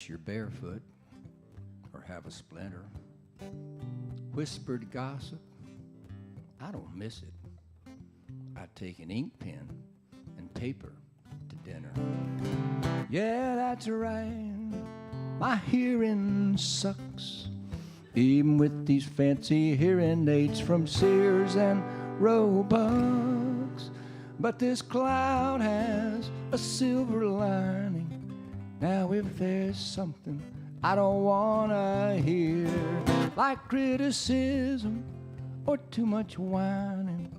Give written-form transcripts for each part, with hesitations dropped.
you're barefoot or have a splinter. Whispered gossip, I don't miss it. I take an ink pen and paper to dinner. Yeah, that's right, my hearing sucks, even with these fancy hearing aids from Sears and Roebucks. But this cloud has a silver lining. Now if there's something I don't wanna hear, like criticism or too much whining,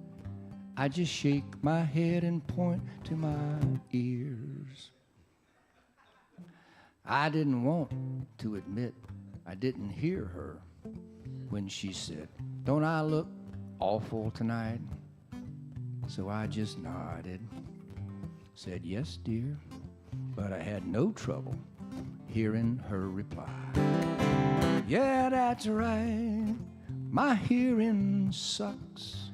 I just shake my head and point to my ears. I didn't want to admit I didn't hear her when she said, "Don't I look awful tonight?" So I just nodded, said, "Yes, dear," but I had no trouble hearing her reply. Yeah, that's right, my hearing sucks,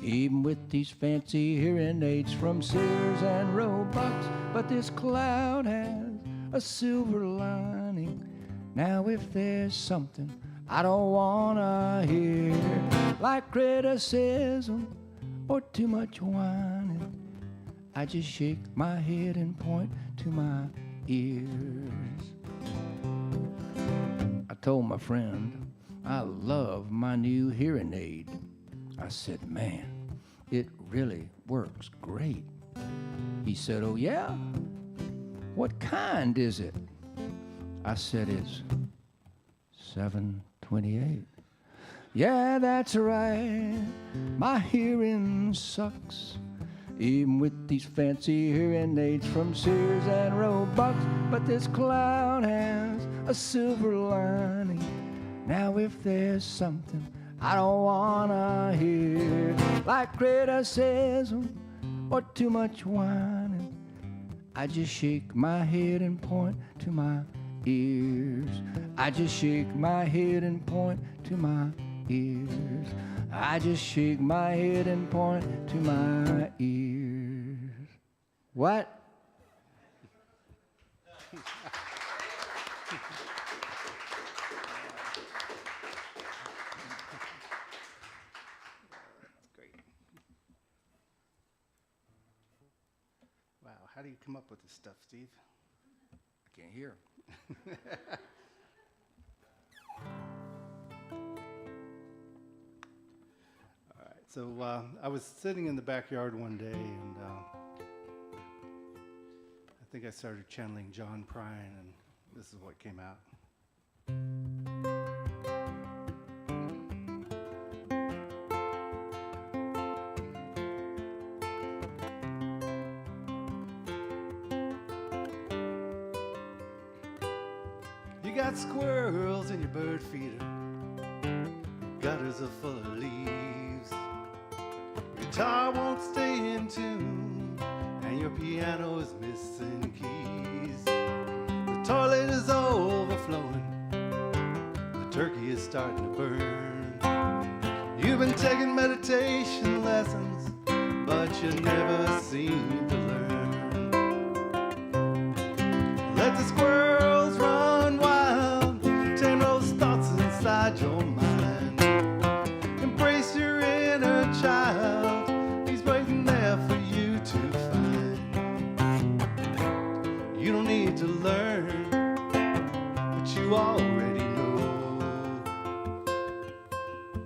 even with these fancy hearing aids from Sears and Roebucks. But this cloud has a silver lining. Now if there's something I don't wanna hear, like criticism or too much whining, I just shake my head and point to my ears. I told my friend I love my new hearing aid. I said, "Man, it really works great." He said, "Oh yeah? What kind is it?" I said, "It's 728. Yeah, that's right, my hearing sucks, even with these fancy hearing aids from Sears and Roebucks. But this cloud has a silver lining. Now if there's something I don't wanna hear, like criticism or too much whining, I just shake my head and point to my ears. I just shake my head and point to my ears. I just shake my head and point to my ears." What? Wow, how do you come up with this stuff, Steve? I can't hear. All right, so I was sitting in the backyard one day, and I think I started channeling John Prine, and this is what came out. You got squirrels in your bird feeder, gutters are full of leaves, your guitar won't stay in tune, and your piano is missing keys. The toilet is overflowing, the turkey is starting to burn. You've been taking meditation lessons, but you never seem to learn. Let the squirrels run wild, tame those thoughts inside your mind. Embrace your inner child, he's waiting there for you to find. You don't need to learn, but you already know.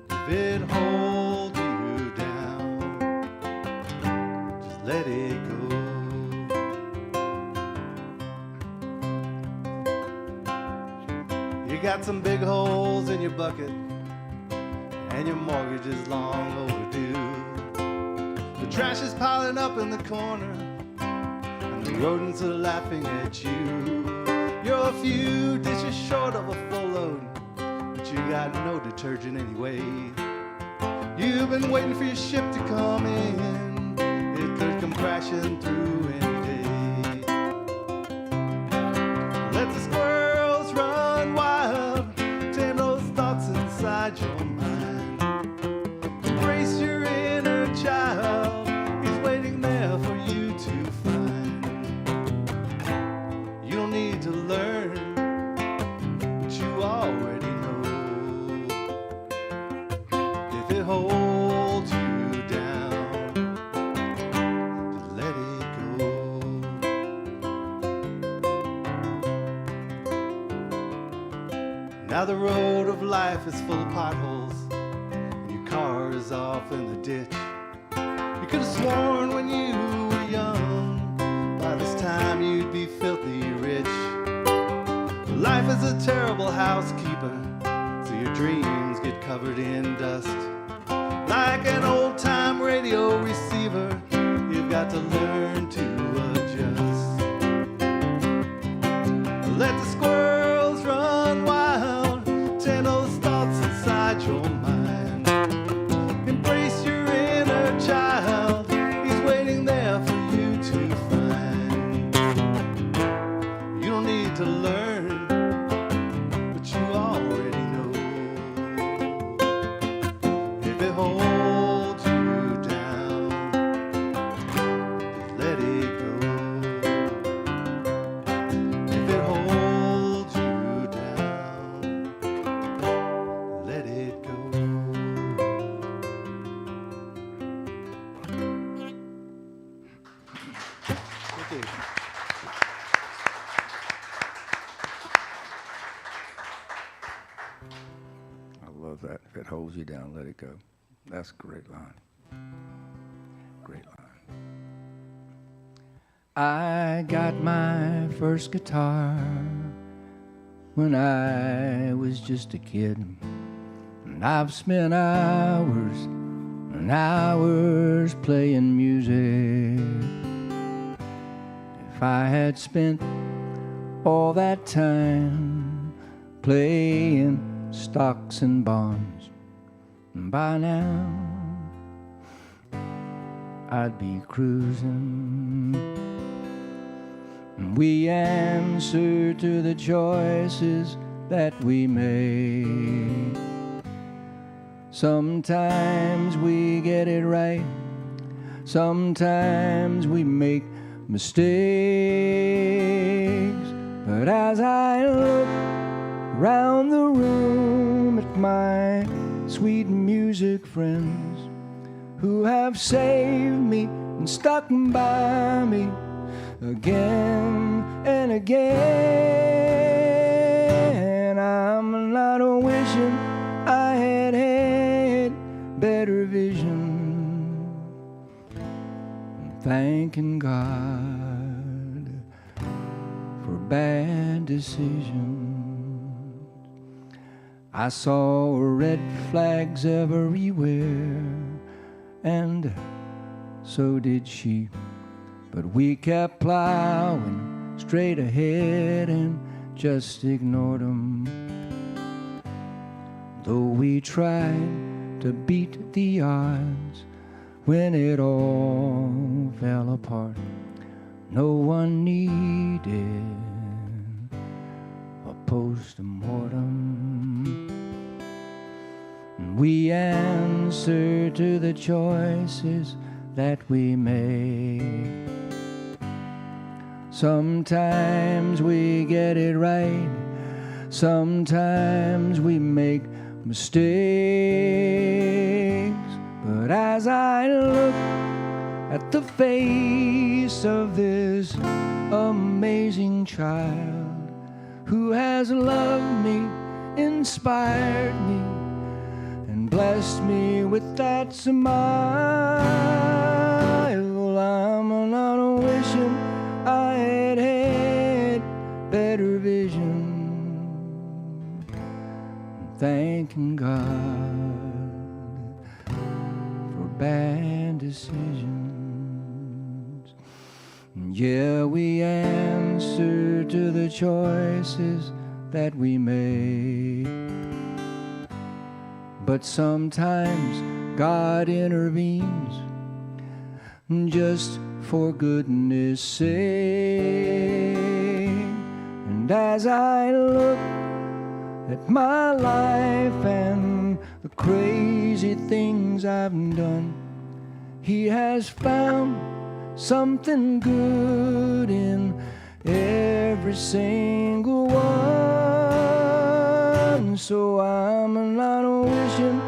If it holds you down, just let it go. You got some big holes in your bucket, and your mortgage is long overdue. The trash is piling up in the corner, and the rodents are laughing at you. You're a few dishes short of a full load, but you got no detergent anyway. You've been waiting for your ship to come in, it could come crashing through any day. Let the squirrels run wild, tame those thoughts inside your mind. Embrace your inner child, he's waiting there for you to find. You don't need to learn, it holds you down, let it go. Now the road of life is full of potholes, and your car is off in the ditch. You could have sworn when you were young, by this time you'd be filthy rich. Life is a terrible housekeeper, so your dreams get covered in dust. Like an old-time radio receiver, you've got to learn to adjust. Let the squirrels run wild, tend those thoughts inside your mind. Embrace your inner child, he's waiting there for you to find. You don't need to learn what you already know. If it holds you down, let it go. If it holds you down, let it go. Okay. I love that. If it holds you down, let it go. That's a great line. Great line. I got my first guitar when I was just a kid. And I've spent hours and hours playing music. If I had spent all that time playing stocks and bonds, by now I'd be cruising. We answer to the choices that we make. Sometimes we get it right, sometimes we make mistakes. But as I look around the room at my sweet music friends who have saved me and stuck by me again and again, I'm not wishing I had had better vision. I'm thanking God for bad decisions. I saw red flags everywhere, and so did she. But we kept plowing straight ahead and just ignored them. Though we tried to beat the odds when it all fell apart, no one needed a post-mortem. We answer to the choices that we make. Sometimes we get it right, sometimes we make mistakes. But as I look at the face of this amazing child who has loved me, inspired me, and blessed me with that smile, I'm not wishing I had had better vision. I'm thanking God for bad decisions. Yeah, we answer to the choices that we make. But sometimes God intervenes just for goodness sake. And as I look at my life and the crazy things I've done, He has found something good in every single one. So I'm not wishing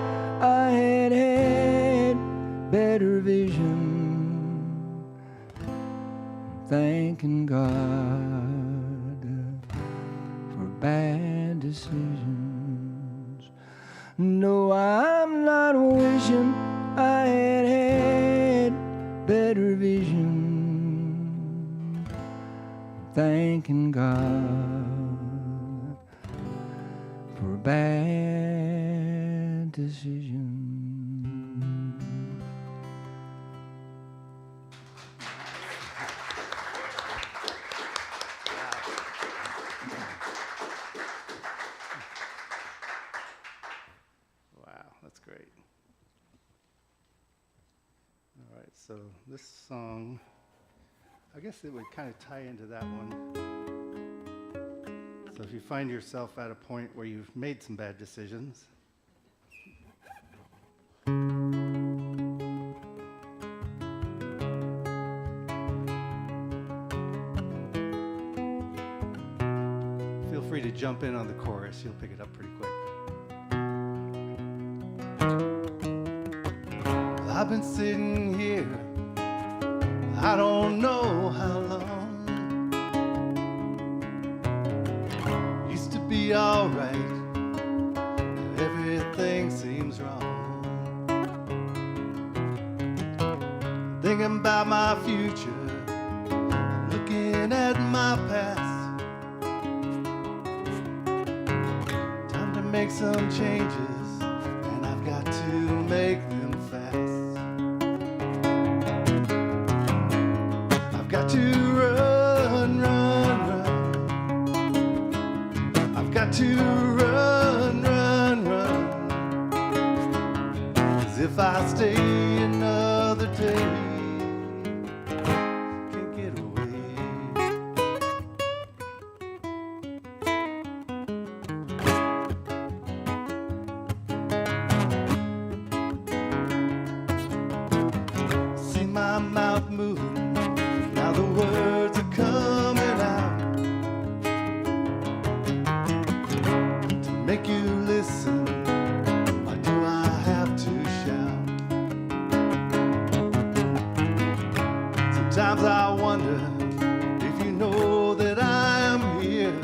I had thanking God for bad decisions. No, I'm not wishing I had had better vision. Thanking God for bad decisions. Wow, that's great. All right, so this song, I guess it would kind of tie into that one. So if you find yourself at a point where you've made some bad decisions, feel free to jump in on the chorus. You'll pick it up pretty quick. I've been sitting here, I don't know how long. Used to be alright, everything seems wrong. Thinking about my future, looking at my past. Time to make some changes, and I've got to make them fast. I've got to run, run, run. I've got to run, run, run. 'Cause if I stay another day, can't get away. See my mouth moving, now the words are coming out to make you listen. Why do I have to shout? Sometimes I wonder if you know that I'm here.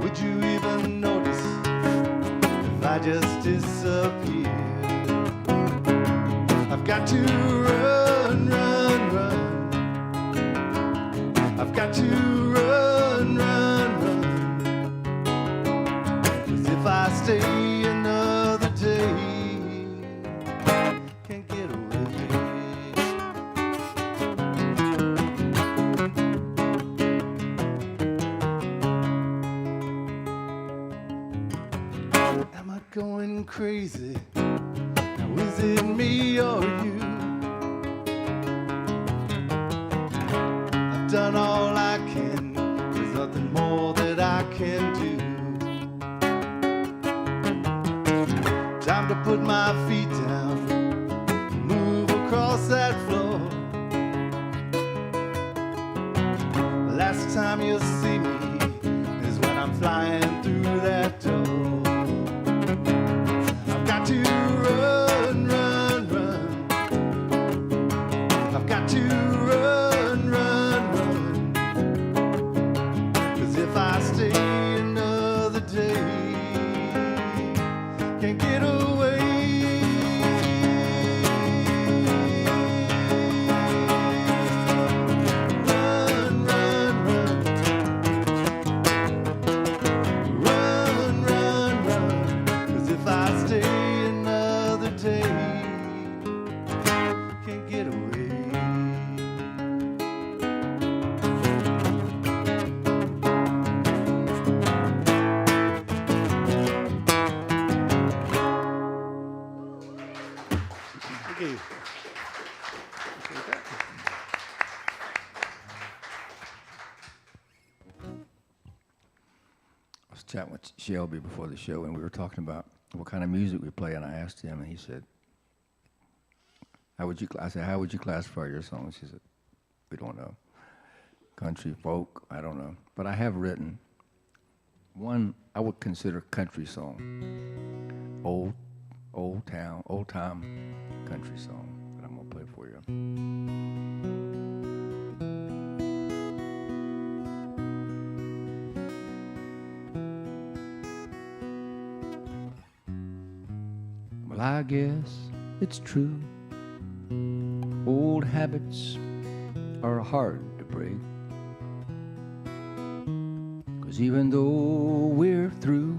Would you even notice if I just disappear? I've got to run, run, run. I've got to run, run, run. 'Cause if I stay another day, can't get away. Am I going crazy? Now is it me or you? I've done all I can, there's nothing more that I can do. Time to put my feet down, move across that floor. Last time you'll see me is when I'm flying through that door. I've got to run, run, run. I've got to run, run, run. 'Cause if I stay another day, can't get away. Run, run, run. Run, run, run. 'Cause if I stay another day, can't get away. Thank you. I was chatting with Shelby before the show, and we were talking about what kind of music we play, and I asked him, and he said, I said, how would you classify your songs? He said, we don't know. Country, folk, I don't know. But I have written one I would consider country song. Old time country song that I'm gonna play for you. Well, I guess it's true. Old habits are hard to break. 'Cause even though we're through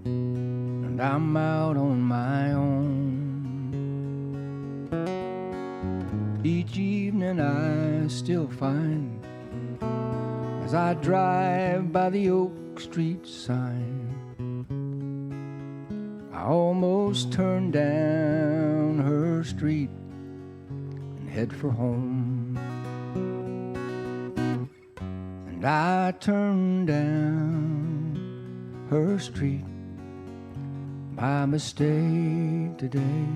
and I'm out on my own, each evening I still find, as I drive by the Oak Street sign, I almost turn down her street and head for home. And I turn down her street by mistake today.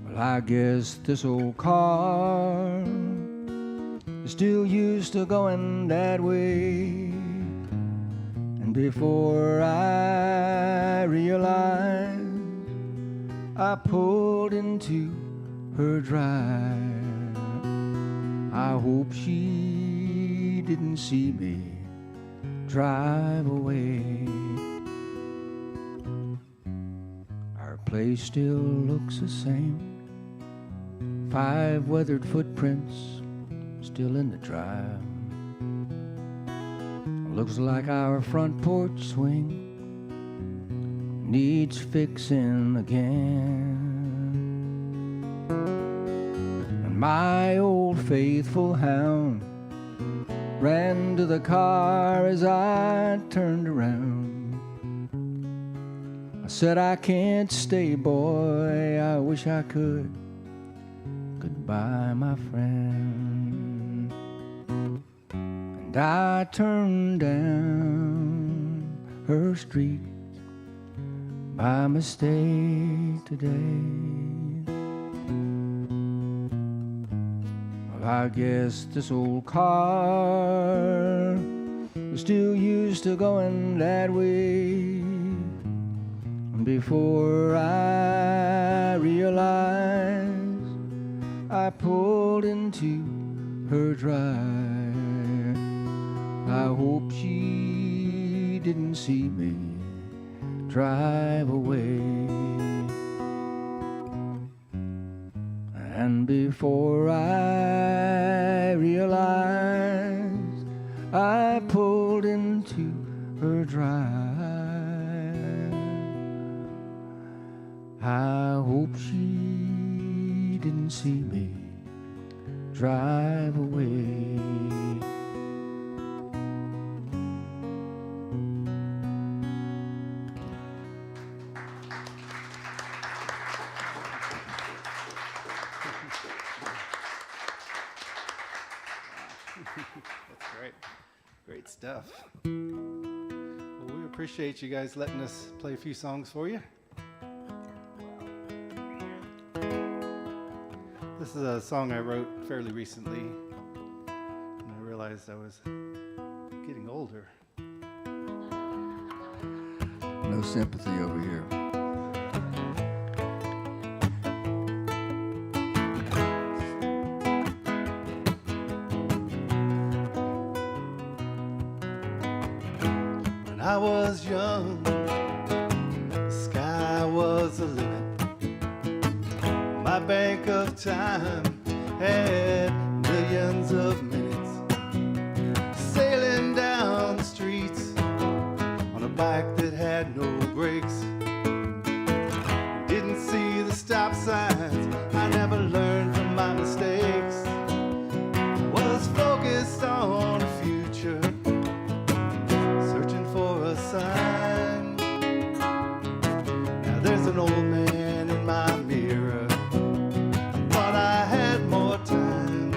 Well, I guess this old car is still used to going that way. And before I realized, I pulled into her drive. I hope she didn't see me drive away. Our place still looks the same. 5 weathered footprints still in the drive. Looks like our front porch swing needs fixing again. And my old faithful hound ran to the car as I turned around. I said, I can't stay, boy, I wish I could. Goodbye, my friend. And I turned down her street by mistake today. Well, I guess this old car was still used to going that way. And before I realized, I pulled into her drive. I hope she didn't see me drive away. And before I realized, I pulled into her drive. I hope she didn't see me drive away. That's great. Great stuff. Well, we appreciate you guys letting us play a few songs for you. This is a song I wrote fairly recently, and I realized I was getting older. No sympathy over here. When I was young, the sky was the limit. My bank of time had millions of minutes, sailing down the streets on a bike that had no brakes. Didn't see the stop signs, I never learned from my mistakes. Was focused on the future, searching for a sign. Now there's an old man in my mirror, but I had more time.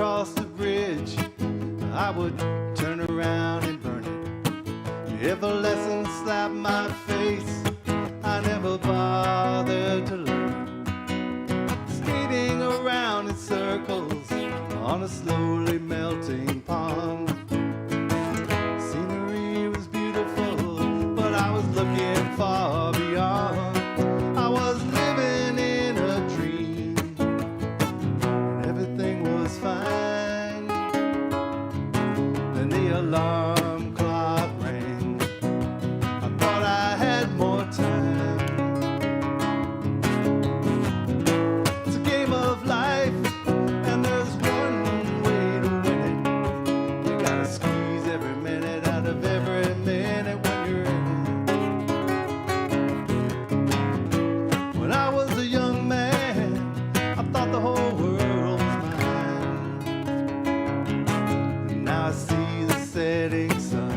cross the bridge, I would turn around and burn it. If a lesson slapped my face, I never bothered to learn it. Skating around in circles on a slowly melting pond. Scenery was beautiful, but I was looking far beyond. I was living in a dream, and everything was fine. Then the alarm clock rang. I thought I had more time. It's a game of life, and there's one way to win it. You gotta squeeze every minute out of every minute when you're in it. When I was a young man, I thought the whole world was mine. And now I see the setting sun.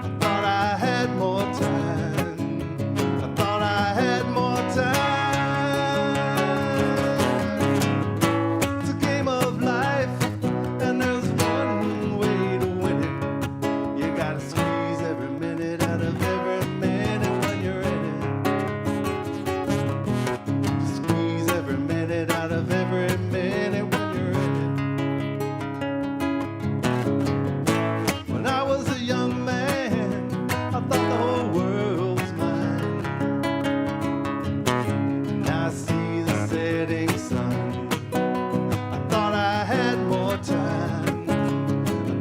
I thought I had more time. I thought I had more time. It's a game of life, and there's one way to win it. You gotta squeeze every minute out of every minute when you're in it. Squeeze every minute out of every minute when you're in it. When I was a young man, I thought the whole world was mine. And now I see the setting sun. I thought I had more time. I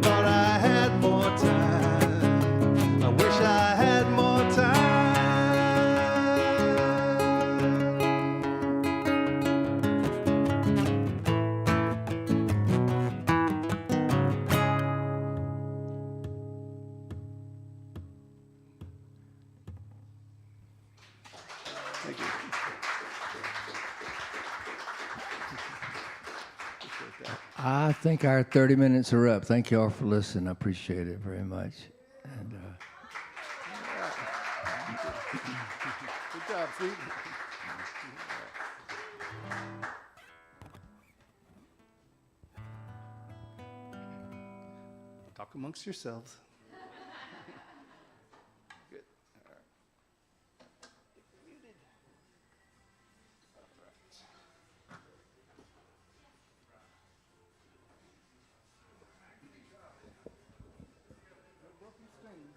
thought I had more time. I wish I had more time. Thank you. Appreciate that. I think our 30 minutes are up. Thank you all for listening. I appreciate it very much. And Good job, sweet. Talk amongst yourselves. Good. All right. Muted. All right. No broken strings.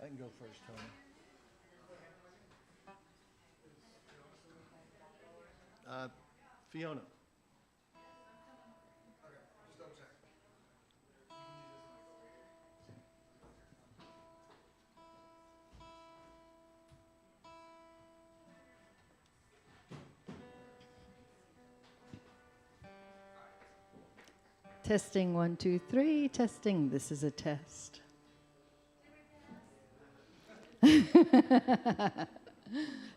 I can go first, Tony. Fiona. Testing 1, 2, 3. Testing. This is a test.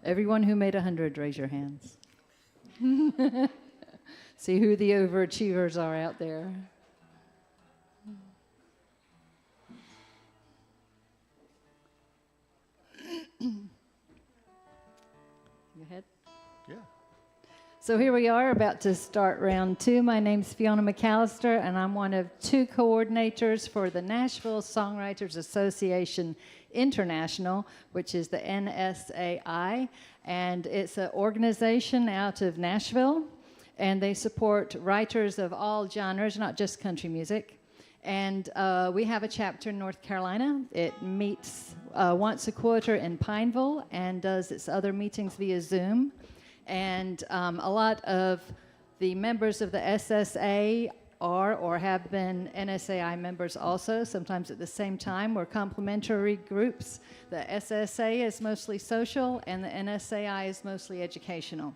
Everyone who made 100, raise your hands. See who the overachievers are out there. Go ahead. Yeah. So here we are, about to start round 2. My name's Fiona McAllister, and I'm one of 2 coordinators for the Nashville Songwriters Association International, which is the NSAI, and it's an organization out of Nashville, and they support writers of all genres, not just country music. And we have a chapter in North Carolina. It meets once a quarter in Pineville and does its other meetings via Zoom. And a lot of the members of the SSA are or have been NSAI members also, sometimes at the same time. We're complementary groups. The SSA is mostly social, and the NSAI is mostly educational.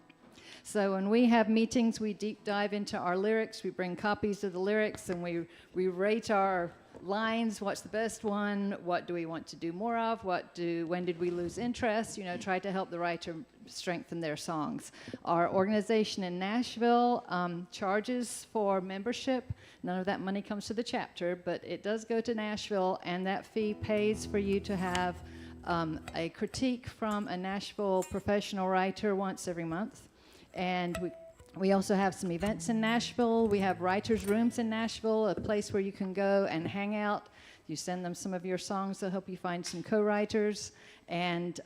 So when we have meetings, we deep dive into our lyrics. We bring copies of the lyrics, and we rate our lines. What's the best one? What do we want to do more of? When did we lose interest? You know, try to help the writer strengthen their songs. Our organization in Nashville charges for membership. None of that money comes to the chapter, but it does go to Nashville, and that fee pays for you to have a critique from a Nashville professional writer once every month. And we also have some events in Nashville. We have writers' rooms in Nashville, a place where you can go and hang out. You send them some of your songs, they'll help you find some co-writers. And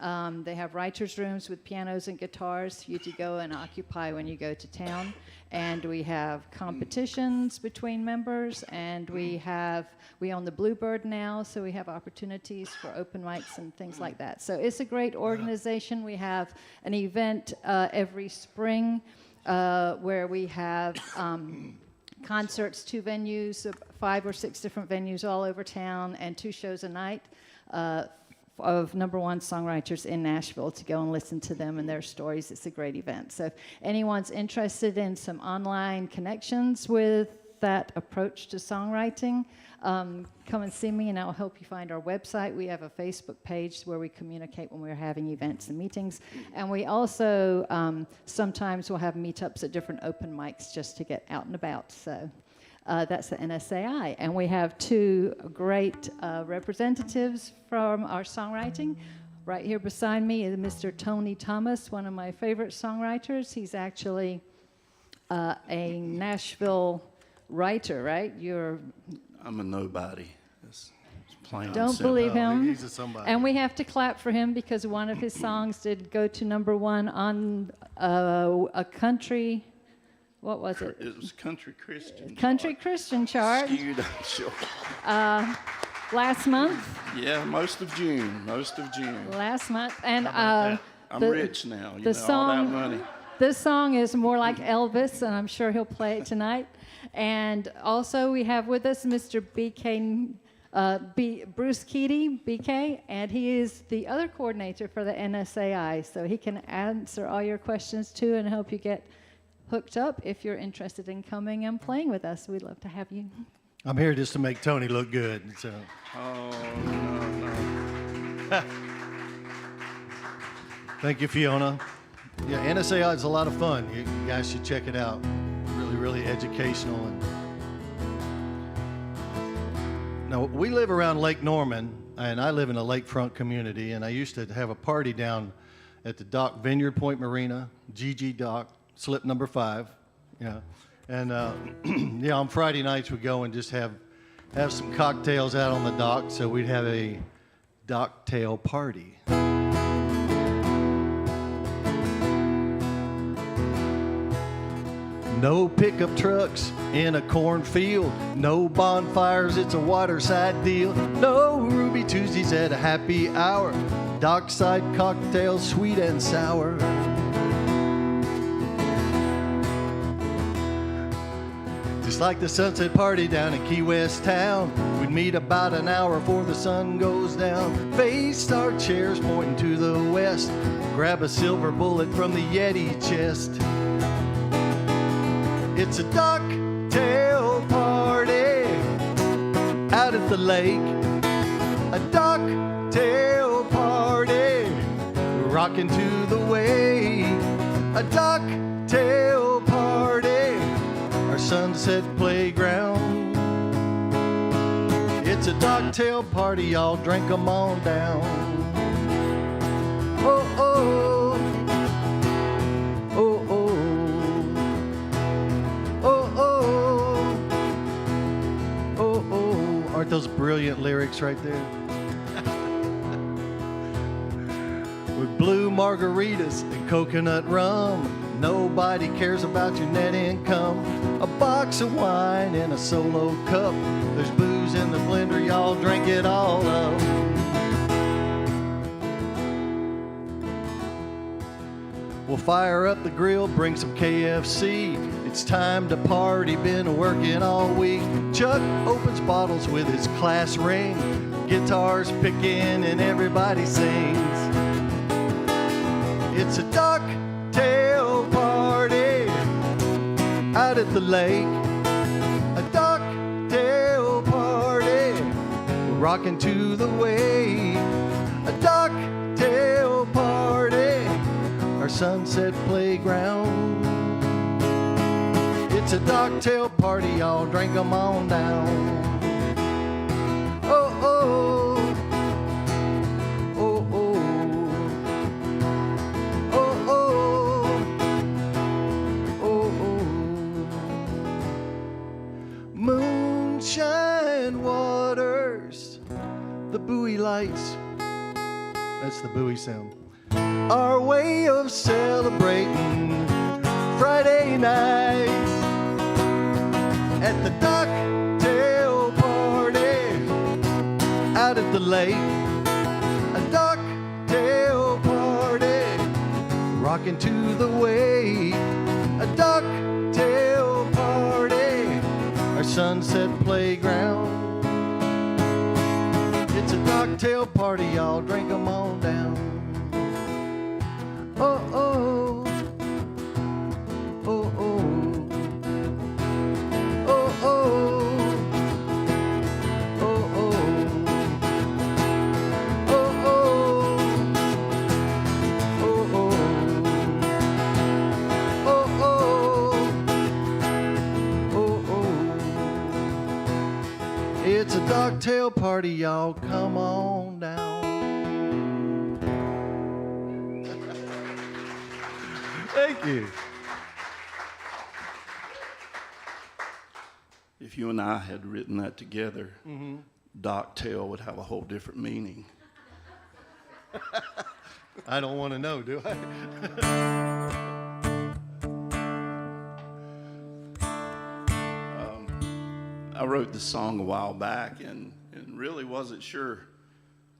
they have writers' rooms with pianos and guitars for you to go and occupy when you go to town. And we have competitions between members, and we own the Bluebird now, so we have opportunities for open mics and things like that. So it's a great organization. We have an event every spring where we have concerts, 2 venues, 5 or 6 different venues all over town, and 2 shows a night of #1 songwriters in Nashville to go and listen to them and their stories. It's a great event. So if anyone's interested in some online connections with that approach to songwriting, come and see me and I'll help you find our website. We have a Facebook page where we communicate when we're having events and meetings. And we also sometimes will have meetups at different open mics just to get out and about. So that's the NSAI. And we have 2 great representatives from our songwriting. Right here beside me is Mr. Tony Thomas, one of my favorite songwriters. He's actually a Nashville writer, right? I'm a nobody. It's plain and Don't simple. believe him. He's a somebody. And we have to clap for him because one of his songs did go to #1 on a country, what was it? It was Country Christian. Country Christian chart Skewed, I'm sure. last month. Yeah, most of June. Last month. And I'm rich now, all that money. This song is more like Elvis, and I'm sure he'll play it tonight. And also we have with us Mr. Bruce Keaty, BK, and he is the other coordinator for the NSAI, so he can answer all your questions too and help you get hooked up if you're interested in coming and playing with us. We'd love to have you. I'm here just to make Tony look good. So. Oh, no. Thank you, Fiona. Yeah, NSAI is a lot of fun. You guys should check it out. Really educational. Now, we live around Lake Norman, and I live in a lakefront community, and I used to have a party down at the dock, Vineyard Point Marina, GG Dock, slip number 5. Yeah. And yeah, on Friday nights we go and just have some cocktails out on the dock, so we'd have a docktail party. No pickup trucks in a cornfield, no bonfires, it's a waterside deal. No Ruby Tuesdays at a happy hour, dockside cocktails, sweet and sour. Just like the sunset party down in Key West town, we'd meet about an hour before the sun goes down. Face our chairs pointing to the west, grab a silver bullet from the Yeti chest. It's a docktail party out at the lake. A docktail party rocking to the way. A ducktail party, our sunset playground. It's a ducktail party, y'all drink 'em on down. Oh, oh, oh, oh, oh, oh, oh, oh. Aren't those brilliant lyrics right there? With blue margaritas and coconut rum, nobody cares about your net income. A box of wine and a solo cup. There's booze in the blender, y'all drink it all up. We'll fire up the grill, bring some KFC. It's time to party, been working all week. Chuck opens bottles with his class ring. Guitars picking and everybody sings. It's a ducktail party out at the lake. A ducktail party, we're rocking to the way. A ducktail party, our sunset playground. It's a ducktail party, y'all drink 'em on down. Oh, oh, oh, oh, oh, oh, oh, oh. Moonshine waters, the buoy lights, that's the buoy sound. Our way of celebrating Friday nights at the ducktail party out at the lake. A ducktail party, rocking to the way. A ducktail party, our sunset playground. It's a ducktail party, y'all drink 'em on down. Oh, oh, oh, oh, oh, oh, oh, oh, oh, oh, oh, oh, oh. It's a ducktail party, y'all come on down. Thank you. If you and I had written that together, Docktail would have a whole different meaning. I don't want to know, do I? I wrote this song a while back and really wasn't sure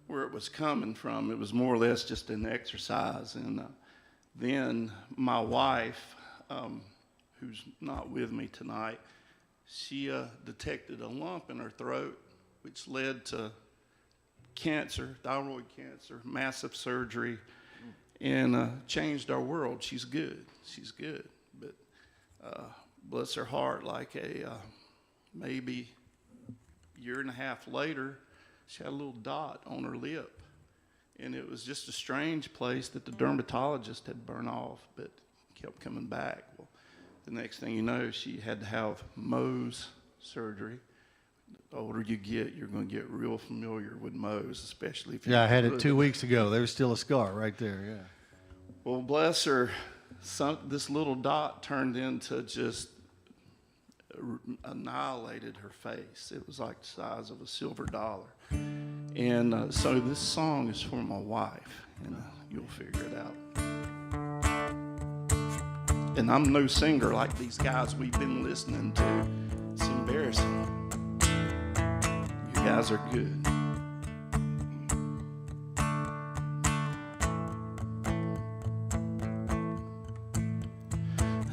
where it was coming from. It was more or less just an exercise. And then my wife, who's not with me tonight, she detected a lump in her throat, which led to cancer, thyroid cancer, massive surgery, and changed our world. She's good. She's good. But bless her heart, like a maybe year and a half later, she had a little dot on her lip. And it was just a strange place that the dermatologist had burned off, but kept coming back. Well, the next thing you know, she had to have Mohs surgery. The older you get, you're going to get real familiar with Mohs, especially if you... Yeah, I had it 2 weeks ago. There's still a scar right there, yeah. Well, bless her, this little dot turned into just annihilated her face. It was like the size of a silver dollar. And so this song is for my wife, and you'll figure it out. And I'm no singer like these guys we've been listening to. It's embarrassing. You guys are good.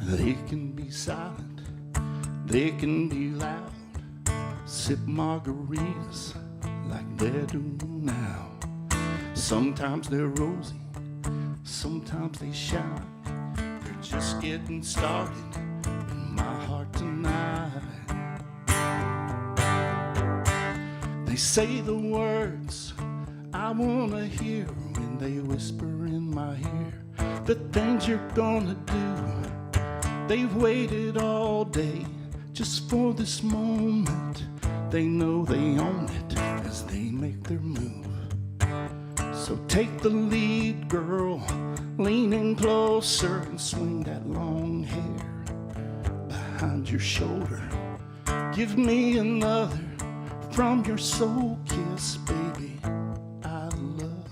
They can be silent, they can be loud, sip margaritas like they're doing now. Sometimes they're rosy, sometimes they shine. They're just getting started in my heart tonight. They say the words I wanna hear when they whisper in my ear the things you're gonna do. They've waited all day just for this moment. They know they own it as they make their move. So take the lead, girl, lean in closer and swing that long hair behind your shoulder. Give me another from your soul kiss, baby. I love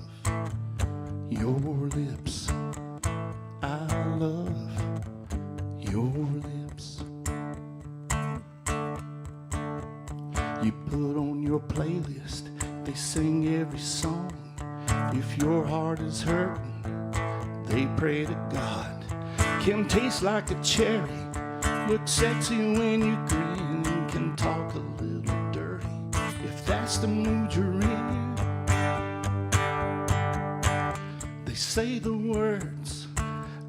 your lips. I love your lips. You put on your playlist, they sing every song. If your heart is hurting, they pray to God. Can taste like a cherry, look sexy when you grin, can talk a little dirty if that's the mood you're in. They say the words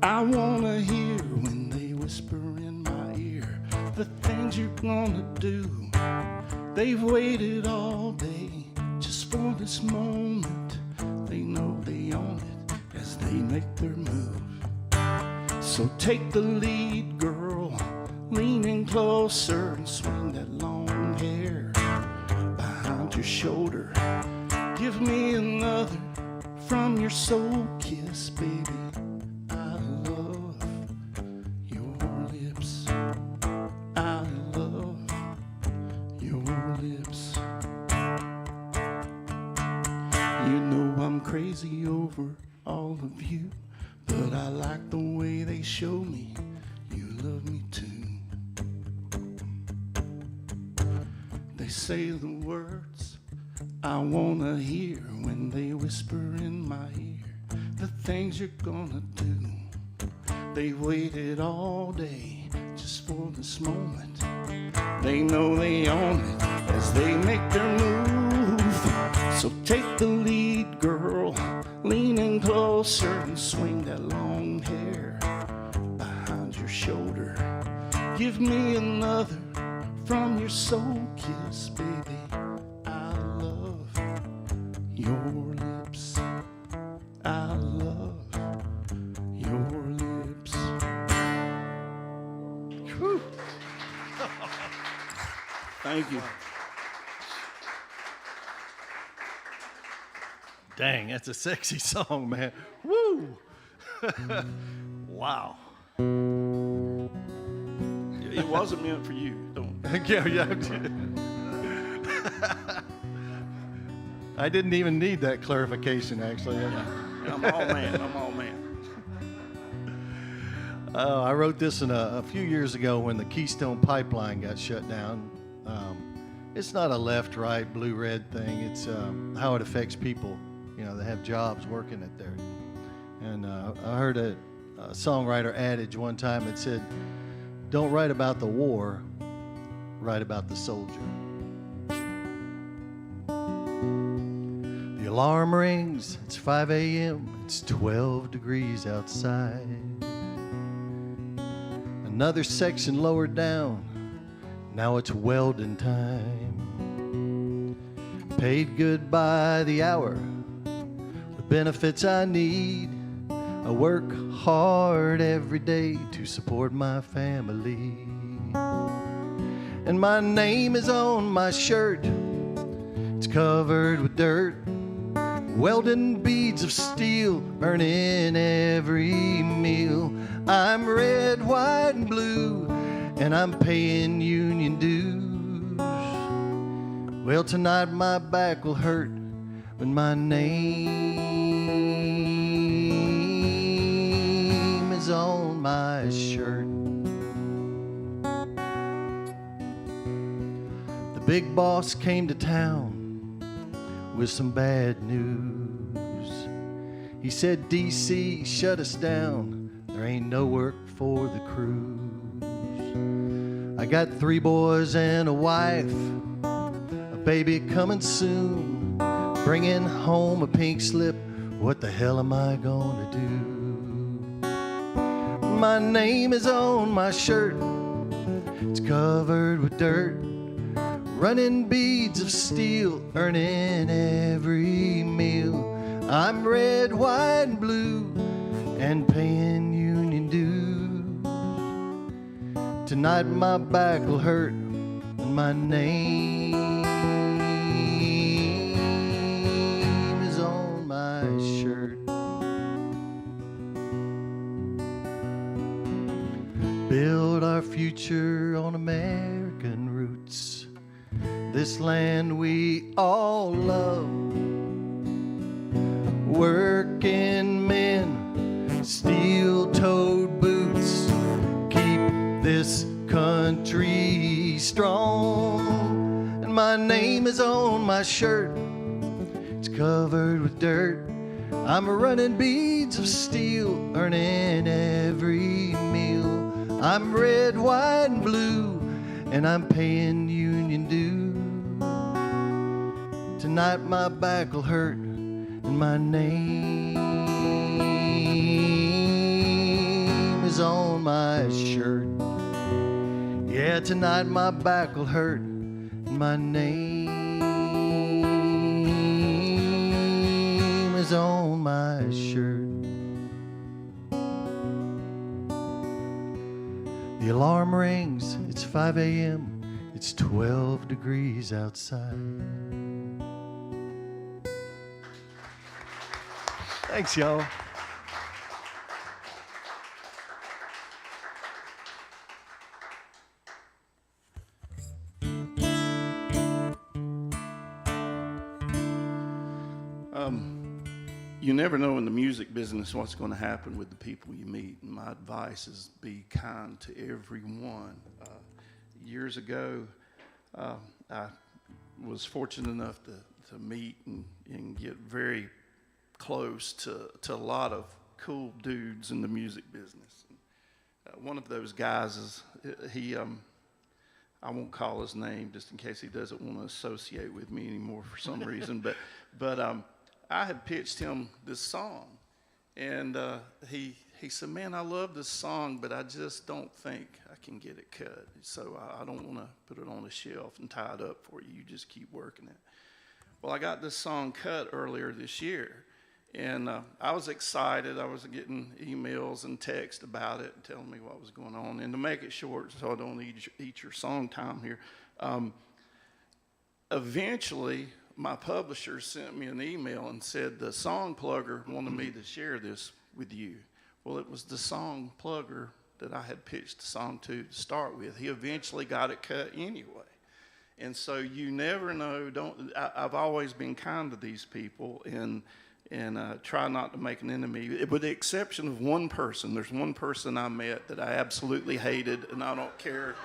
I wanna hear when they whisper in my ear the things you're gonna do. They've waited all day just for this moment. They know they own it as they make their move. So take the lead, girl, lean in closer and swing that long hair behind your shoulder. Give me another from your soul kiss, baby. I love your lips. I love your lips. You know I'm crazy over all of you, but I like the way they show me you love me too. They say the words I wanna hear when they whisper in my ear the things you're gonna do. They waited all day just for this moment. They know they own it as they make their move. So take the lead, girl, lean in closer and swing that long hair behind your shoulder. Give me another from your soul kiss, baby. I love your lips. I love your lips. Whew. Thank you. Dang, that's a sexy song, man. Woo! Wow. It wasn't meant for you. Don't. Yeah. I didn't even need that clarification, actually. I'm all man. I'm all man. I wrote this a few years ago when the Keystone Pipeline got shut down. It's not a left, right, blue, red thing. It's how it affects people, that have jobs working it there. And I heard a songwriter adage one time that said, "Don't write about the war, write about the soldier." The alarm rings, it's 5 a.m., it's 12 degrees outside. Another section lowered down, now it's welding time. Paid good by the hour, the benefits I need. I work hard every day to support my family. And my name is on my shirt, it's covered with dirt. Welding beads of steel, burning every meal. I'm red, white, and blue, and I'm paying union dues. Well, tonight my back will hurt when my name is on my shirt. The big boss came to town with some bad news. He said, DC shut us down, there ain't no work for the crews. I got 3 boys and a wife, a baby coming soon, bringing home a pink slip. What the hell am I gonna do? My name is on my shirt, it's covered with dirt. Running beads of steel, earning every meal. I'm red, white, and blue, and paying union dues. Tonight my back will hurt, and my name is on my shirt. Build our future on American roots, this land we all love. Working men, steel-toed boots, keep this country strong. And my name is on my shirt, it's covered with dirt. I'm running beads of steel, earning every meal. I'm red, white, and blue, and I'm paying union dues. Tonight my back will hurt, and my name is on my shirt. Yeah, tonight my back will hurt, and my name is on my shirt. The alarm rings, it's 5 a.m., it's 12 degrees outside. Thanks, y'all. You never know in the music business what's going to happen with the people you meet, and my advice is be kind to everyone. Years ago, I was fortunate enough to meet and get very close to a lot of cool dudes in the music business. One of those guys is, I won't call his name just in case he doesn't want to associate with me anymore for some reason, but I had pitched him this song, and he said, "Man, I love this song, but I just don't think I can get it cut. So I don't want to put it on a shelf and tie it up for you. You just keep working it." Well, I got this song cut earlier this year, and I was excited. I was getting emails and texts about it, telling me what was going on. And to make it short, so I don't eat your song time here, eventually my publisher sent me an email and said the song plugger wanted me to share this with you. Well, it was the song plugger that I had pitched the song to start with. He eventually got it cut anyway. And so you never know. I've always been kind to these people and try not to make an enemy, with the exception of one person. There's one person I met that I absolutely hated, and I don't care.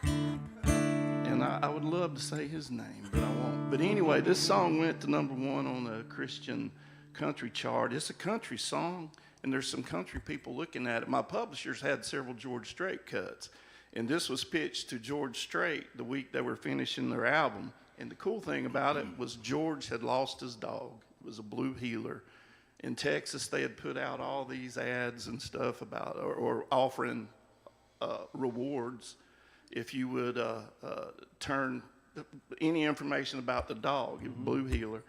And I would love to say his name, but I won't. But anyway, this song went to #1 on the Christian country chart. It's a country song, and there's some country people looking at it. My publishers had several George Strait cuts, and this was pitched to George Strait the week they were finishing their album. And the cool thing about it was George had lost his dog. It was a blue heeler. In Texas, they had put out all these ads and stuff about, or offering rewards if you would turn any information about the dog, blue heeler.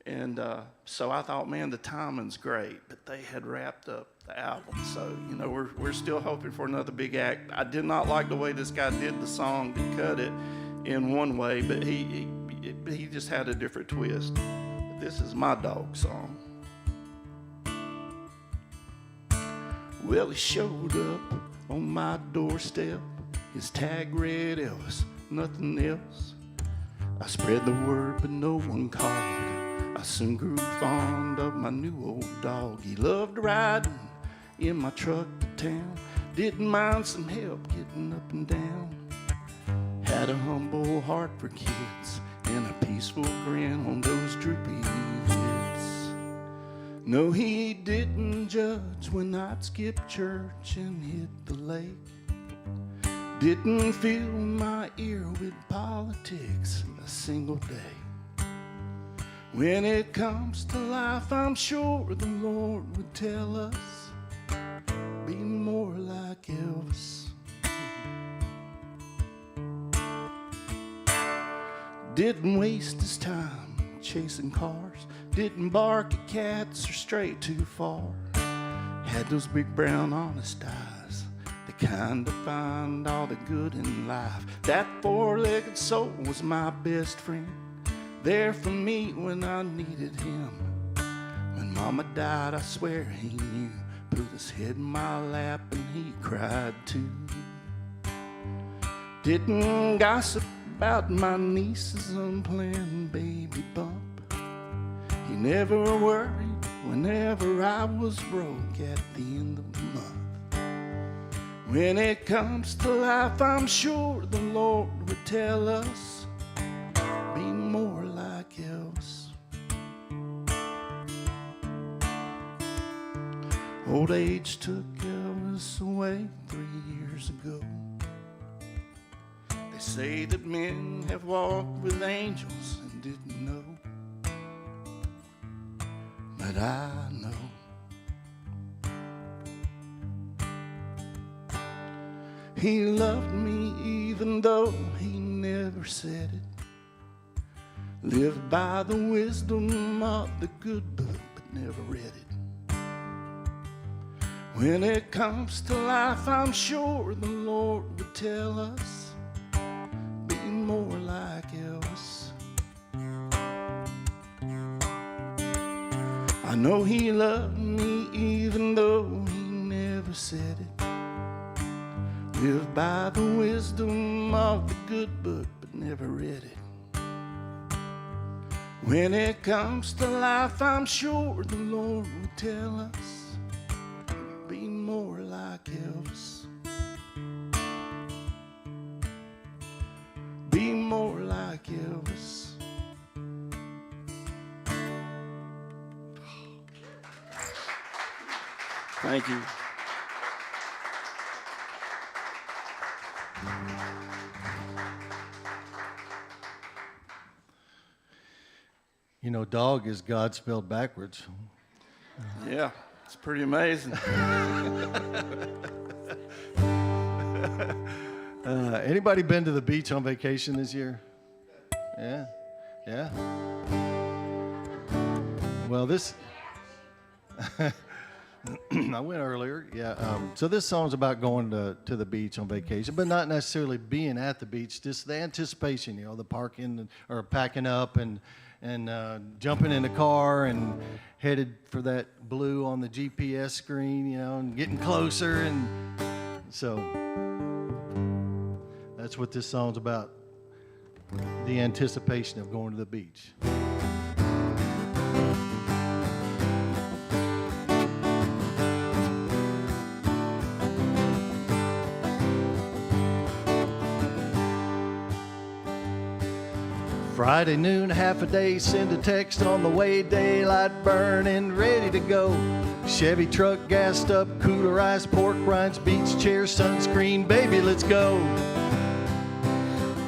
And so I thought, man, the timing's great, but they had wrapped up the album. So, you know, we're still hoping for another big act. I did not like the way this guy did the song to cut it in one way, but he just had a different twist. But this is my dog song. Well, he showed up on my doorstep. His tag read Elvis, nothing else. I spread the word, but no one called. I soon grew fond of my new old dog. He loved riding in my truck to town. Didn't mind some help getting up and down. Had a humble heart for kids and a peaceful grin on those droopy lips. No, he didn't judge when I'd skip church and hit the lake. Didn't fill my ear with politics a single day. When it comes to life, I'm sure the Lord would tell us, be more like Elvis. Didn't waste his time chasing cars. Didn't bark at cats or stray too far. Had those big brown honest eyes, the kind that find all the good in life. That four-legged soul was my best friend, there for me when I needed him. When Mama died, I swear he knew. Put his head in my lap and he cried too. Didn't gossip about my niece's unplanned baby bump. He never worried whenever I was broke at the end of the month. When it comes to life, I'm sure the Lord would tell us, be more like Elvis. Old age took Elvis away 3 years ago. They say that men have walked with angels and didn't know. But I know. He loved me even though he never said it. Lived by the wisdom of the good book but never read it. When it comes to life, I'm sure the Lord would tell us, be more like Elvis. I know he loved me even though he never said it. Lived by the wisdom of the good book but never read it. When it comes to life, I'm sure the Lord will tell us, be more like Elvis. Be more like Elvis. Thank you. You know, dog is God spelled backwards. Yeah, it's pretty amazing. Anybody been to the beach on vacation this year? Yeah, yeah. Well, this I went earlier. Yeah. So this song's about going to the beach on vacation, but not necessarily being at the beach. Just the anticipation, you know, the parking or packing up and jumping in the car and headed for that blue on the GPS screen, you know, and getting closer. And so that's what this song's about, the anticipation of going to the beach. Friday noon, half a day, send a text on the way, daylight burning, ready to go. Chevy truck gassed up, cooler ice, pork rinds, beach chair, sunscreen, baby, let's go.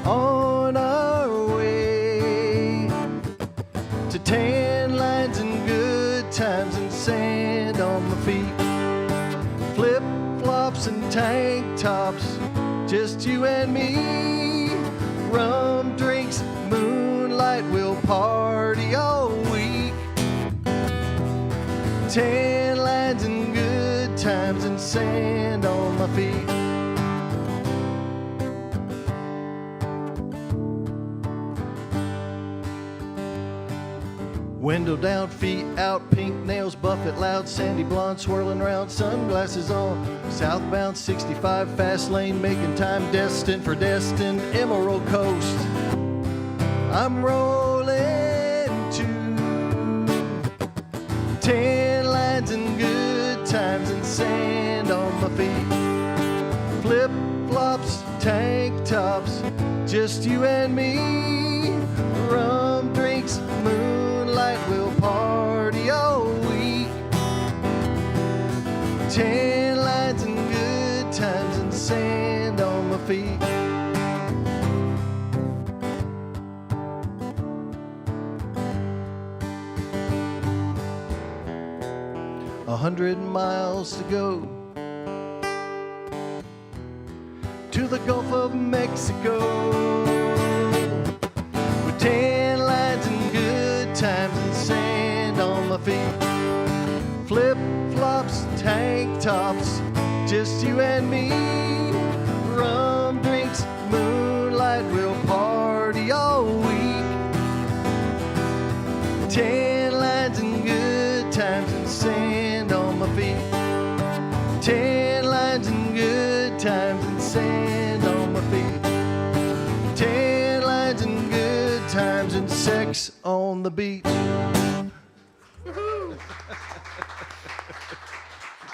On our way to tan lines and good times and sand on my feet. Flip-flops and tank tops, just you and me. Rum drinks, moonlight, we'll party all week. Tan lines and good times and sand on my feet. Window down, feet out, pink nails, buffet loud, sandy blonde, swirling round, sunglasses on. Southbound 65, fast lane, making time, destined for destined Emerald Coast. I'm rolling to tan lines and good times and sand on my feet. Flip-flops, tank tops, just you and me. Rum drinks, moonlight, we'll party all week. Tan lines and good times and sand on my feet. 100 miles to go to the Gulf of Mexico, with tan lines and good times and sand feet. Flip-flops, tank tops, just you and me. Rum drinks, moonlight, we'll party all week. 10 lines and good times and sand on my feet. 10 lines and good times and sand on my feet. 10 lines and good times and sex on the beach.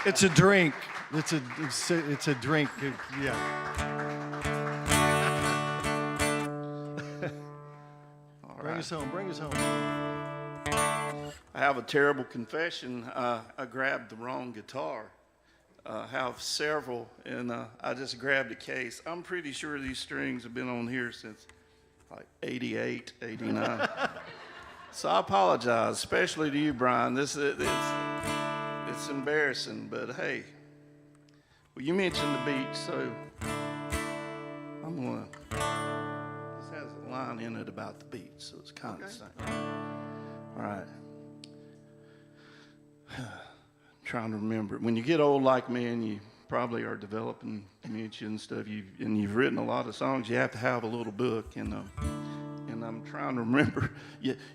It's a drink. It's a drink. Yeah. Bring us home. Bring us home. I have a terrible confession. I grabbed the wrong guitar. I have several, and I just grabbed a case. I'm pretty sure these strings have been on here since like 88, 89. So I apologize, especially to you, Brian. It's embarrassing, but hey, well, you mentioned the beach, so I'm gonna. This has a line in it about the beach, so it's kind of the same. All right. Trying to remember. When you get old like me, and you probably are developing dementia and stuff, and you've written a lot of songs, you have to have a little book, and I'm trying to remember.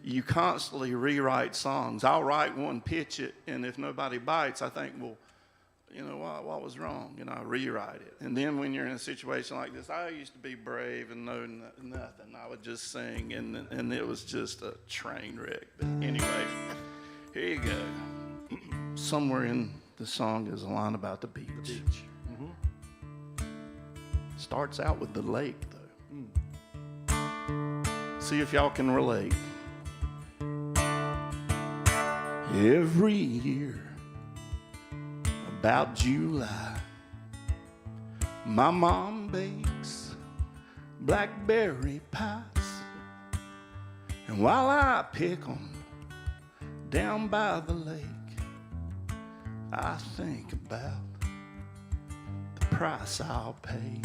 You constantly rewrite songs. I'll write one, pitch it, and if nobody bites, I think, well, you know, what was wrong? And I rewrite it. And then when you're in a situation like this, I used to be brave and know nothing. I would just sing, and it was just a train wreck. But anyway, here you go. Somewhere in the song is a line about the beach. The beach. Mm-hmm. Starts out with the lake, though. See if y'all can relate. Every year, about July, my mom bakes blackberry pies. And while I pick 'em down by the lake, I think about the price I'll pay.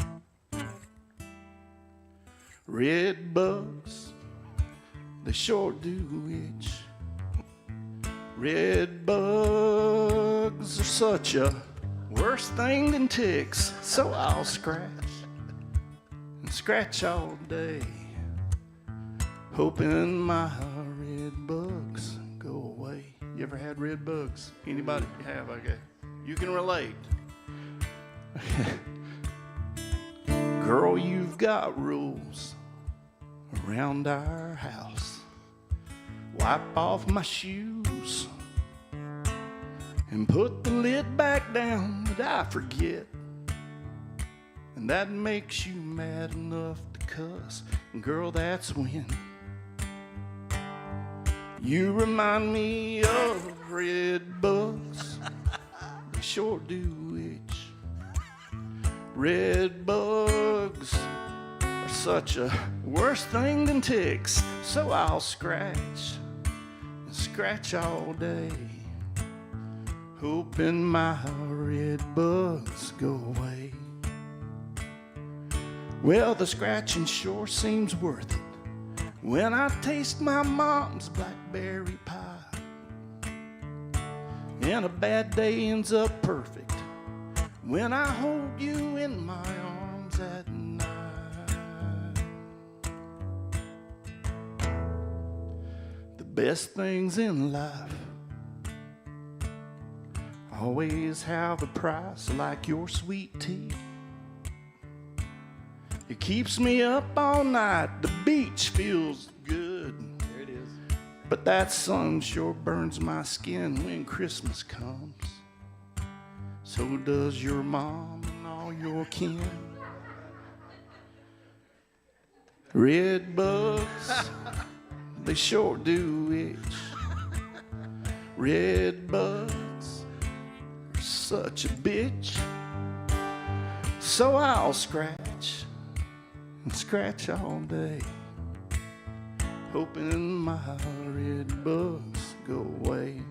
Red bugs, they sure do itch. Red bugs are such a worse thing than ticks, so I'll scratch and scratch all day, hoping my red bugs go away. You ever had red bugs? Anybody have? Okay. You can relate. Girl, you've got rules around our house. Wipe off my shoes and put the lid back down, but I forget. And that makes you mad enough to cuss. And girl, that's when you remind me of red bugs. They sure do itch. Red bugs are such a worse thing than ticks, so I'll scratch and scratch all day, hoping my red bugs go away. Well, the scratching sure seems worth it when I taste my mom's blackberry pie. And a bad day ends up perfect when I hold you in my arms at night. The best things in life always have a price, like your sweet tea. It keeps me up all night. The beach feels good. There it is. But that sun sure burns my skin when Christmas comes. So does your mom and all your kin. Red bugs, they sure do itch. Red bugs are such a bitch. So I'll scratch and scratch all day, hoping my red bugs go away.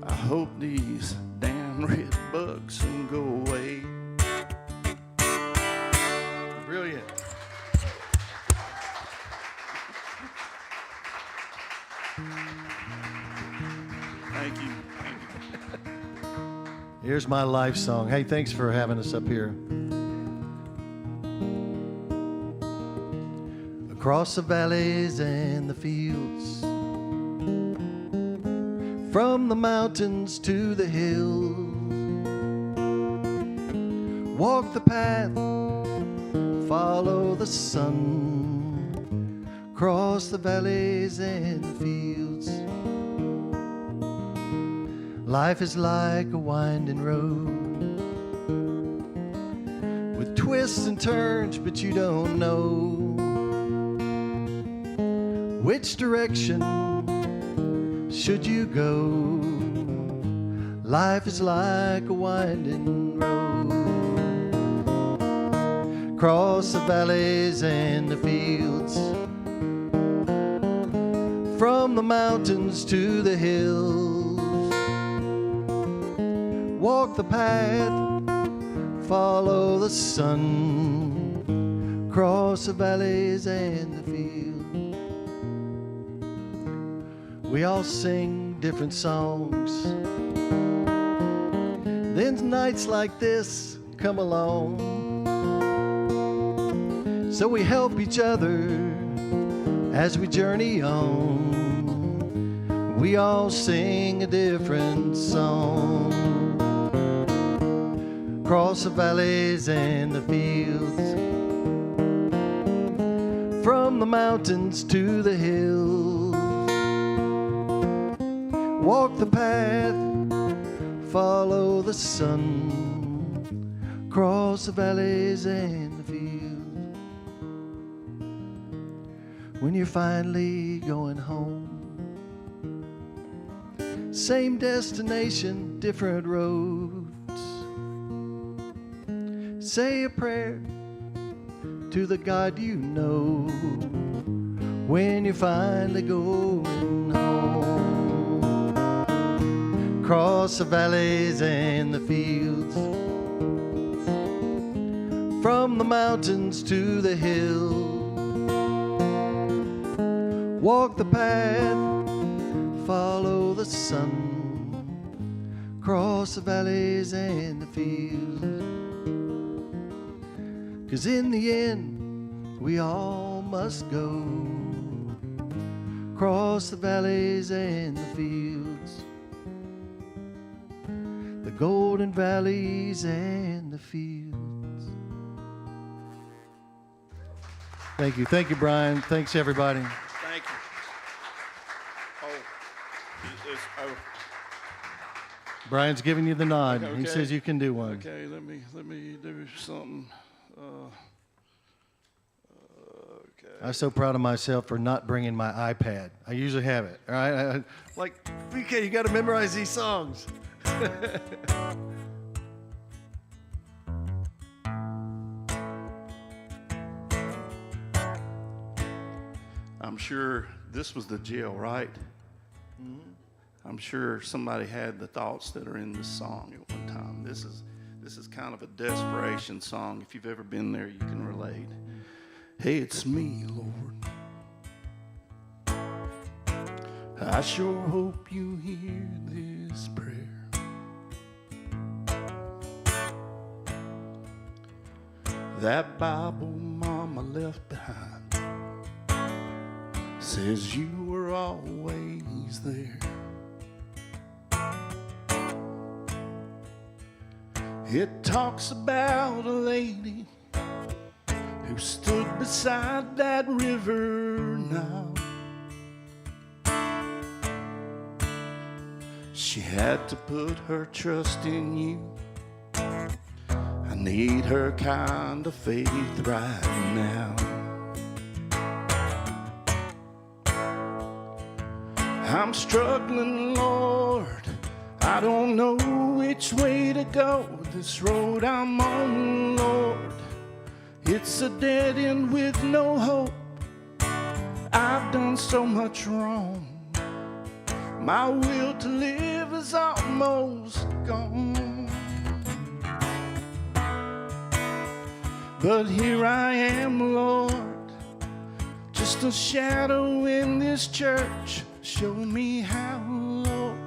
I hope these damn red bugs soon go away. Brilliant. Thank you. Thank you. Here's my life song. Hey, thanks for having us up here. Across the valleys and the fields, from the mountains to the hills, walk the path, follow the sun, cross the valleys and the fields. Life is like a winding road with twists and turns, but you don't know which direction should you go. Life is like a winding road. Cross the valleys and the fields, from the mountains to the hills. Walk the path, follow the sun, cross the valleys and the fields. We all sing different songs. Then nights like this come along, so we help each other as we journey on. We all sing a different song. Cross the valleys and the fields, from the mountains to the hills. Walk the path, follow the sun, cross the valleys and the fields. When you're finally going home, same destination, different roads. Say a prayer to the God you know when you're finally going home. Cross the valleys and the fields, from the mountains to the hills. Walk the path, follow the sun, cross the valleys and the fields. 'Cause in the end, we all must go, cross the valleys and the fields, the golden valleys and the fields. Thank you, Brian. Thanks, everybody. Thank you. Oh. Brian's giving you the nod. Okay. He says you can do one. Okay, let me do something. Okay. I'm so proud of myself for not bringing my iPad. I usually have it. All right, like, BK, you got to memorize these songs. I'm sure this was the jail, right? Mm-hmm. I'm sure somebody had the thoughts that are in this song at one time. This is kind of a desperation song. If you've ever been there, you can relate. Hey, it's me, Lord. I sure hope you hear this prayer. That Bible Mama left behind says you were always there. It talks about a lady who stood beside that river now. She had to put her trust in you. I need her kind of faith right now. I'm struggling, Lord. I don't know which way to go. This road I'm on, Lord, it's a dead end with no hope. I've done so much wrong. My will to live is almost gone. But here I am, Lord, just a shadow in this church. Show me how, Lord,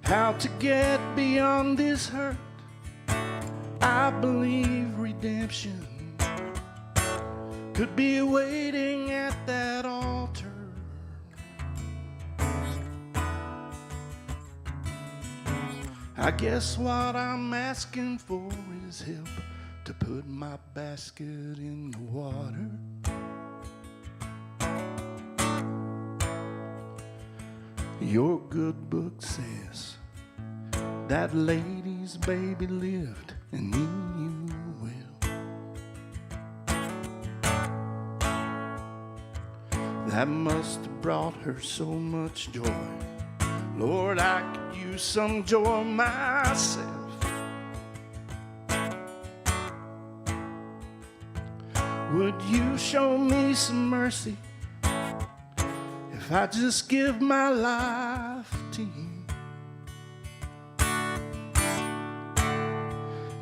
how to get beyond this hurt. I believe redemption could be waiting at that altar. I guess what I'm asking for is help to put my basket in the water. Your good book says that lady's baby lived and knew you well. That must have brought her so much joy. Lord, I could use some joy myself. Would you show me some mercy if I just give my life to you?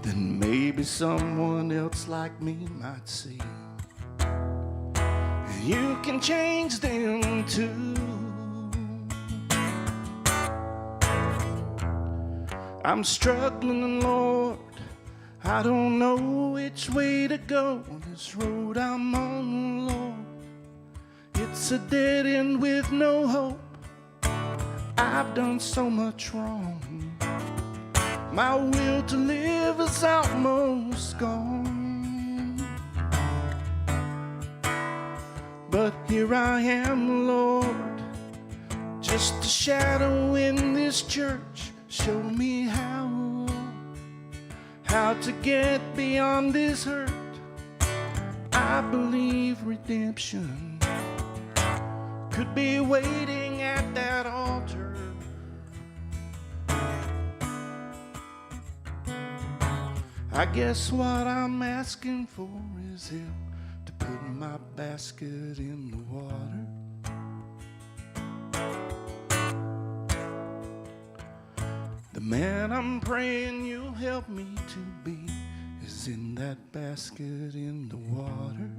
Then maybe someone else like me might see, and you can change them too. I'm struggling, Lord, I don't know which way to go. This road I'm on, Lord, it's a dead end with no hope. I've done so much wrong. My will to live is almost gone. But here I am, Lord, just a shadow in this church. Show me how to get beyond this hurt. I believe redemption could be waiting at that altar. I guess what I'm asking for is help to put my basket in the water. The man I'm praying you'll help me to be is in that basket in the water.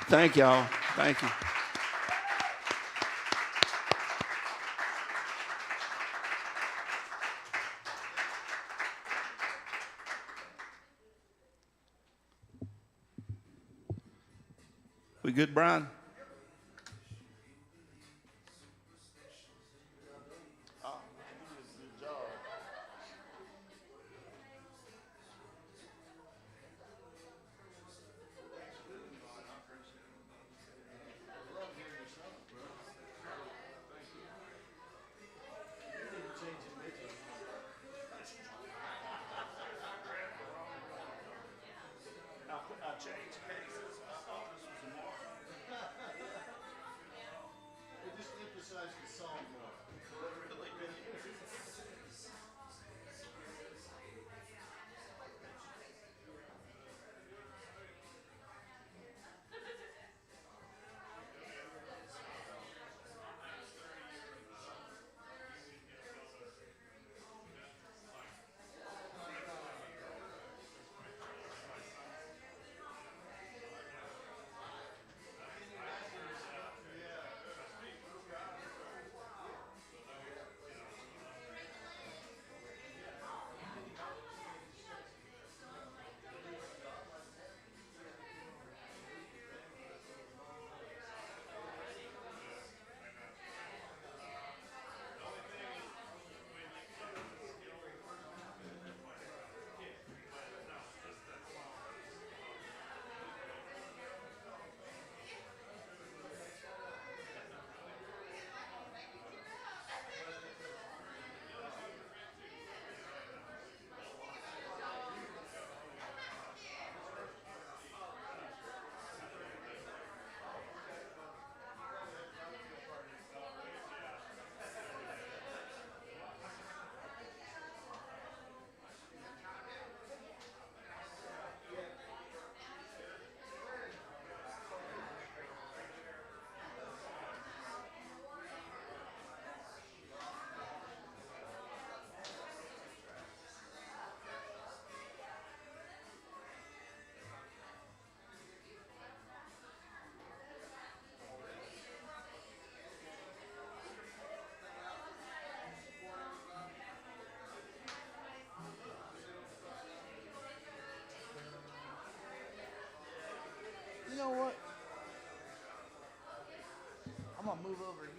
Thank y'all. Thank you. We good, Brian? I changed cases. I thought this was more. It just emphasized the song more. I'm gonna move over here.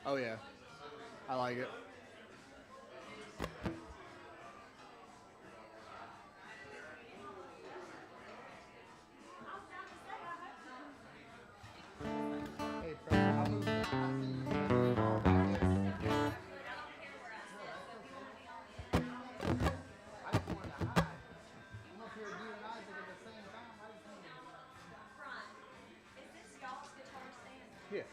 Oh yeah, I like it. Hey, bro, I'll move that. I just wanted to hide. I'm up here doing eyes at the same time. I just wanted to... Is this y'all's guitar stand? Yeah.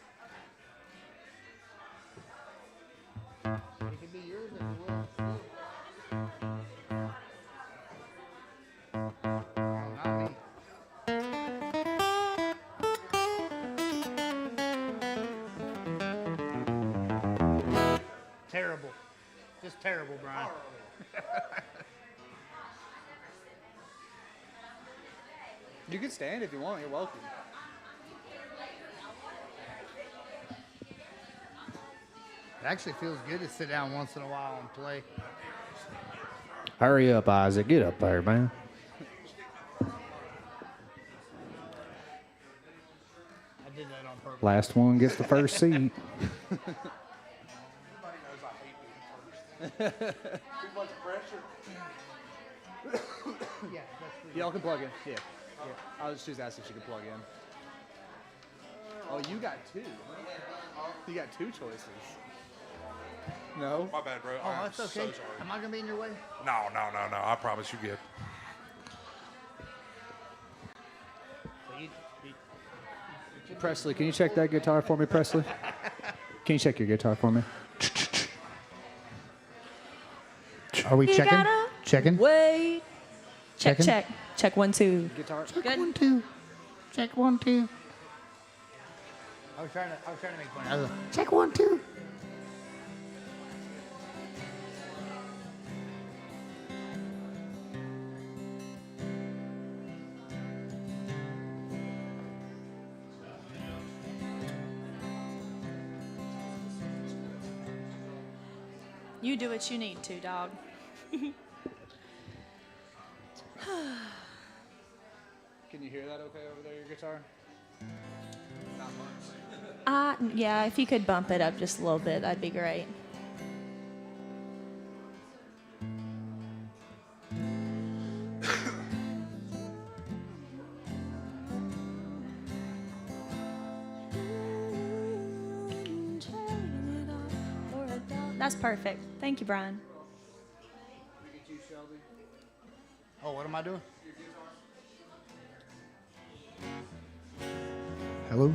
It could be yours if you will. Not me. Terrible. Just terrible, Brian. You can stand if you want. You're welcome. It actually feels good to sit down once in a while and play. Hurry up, Isaac. Get up there, man. I did that on purpose. Last one gets the first seat. Y'all can plug in. Yeah. I was just asking if she could plug in. Oh, you got two. You got two choices. No. My bad, bro. Oh, I'm that's okay. so sorry. Am I gonna be in your way? No. I promise you good. Presley, can you check that guitar for me, Presley? Can you check your guitar for me? Are we checking? gotta Checking? Wait. Check, Checking? check. Check 1, 2. Guitar. Check Good. 1, 2. Check 1, 2. I was trying to make fun. I was like, check 1, 2. You do what you need to, dog. Can you hear that okay over there, your guitar? Yeah, if you could bump it up just a little bit, that'd be great. That's perfect. Thank you, Brian. Oh, what am I doing? Hello?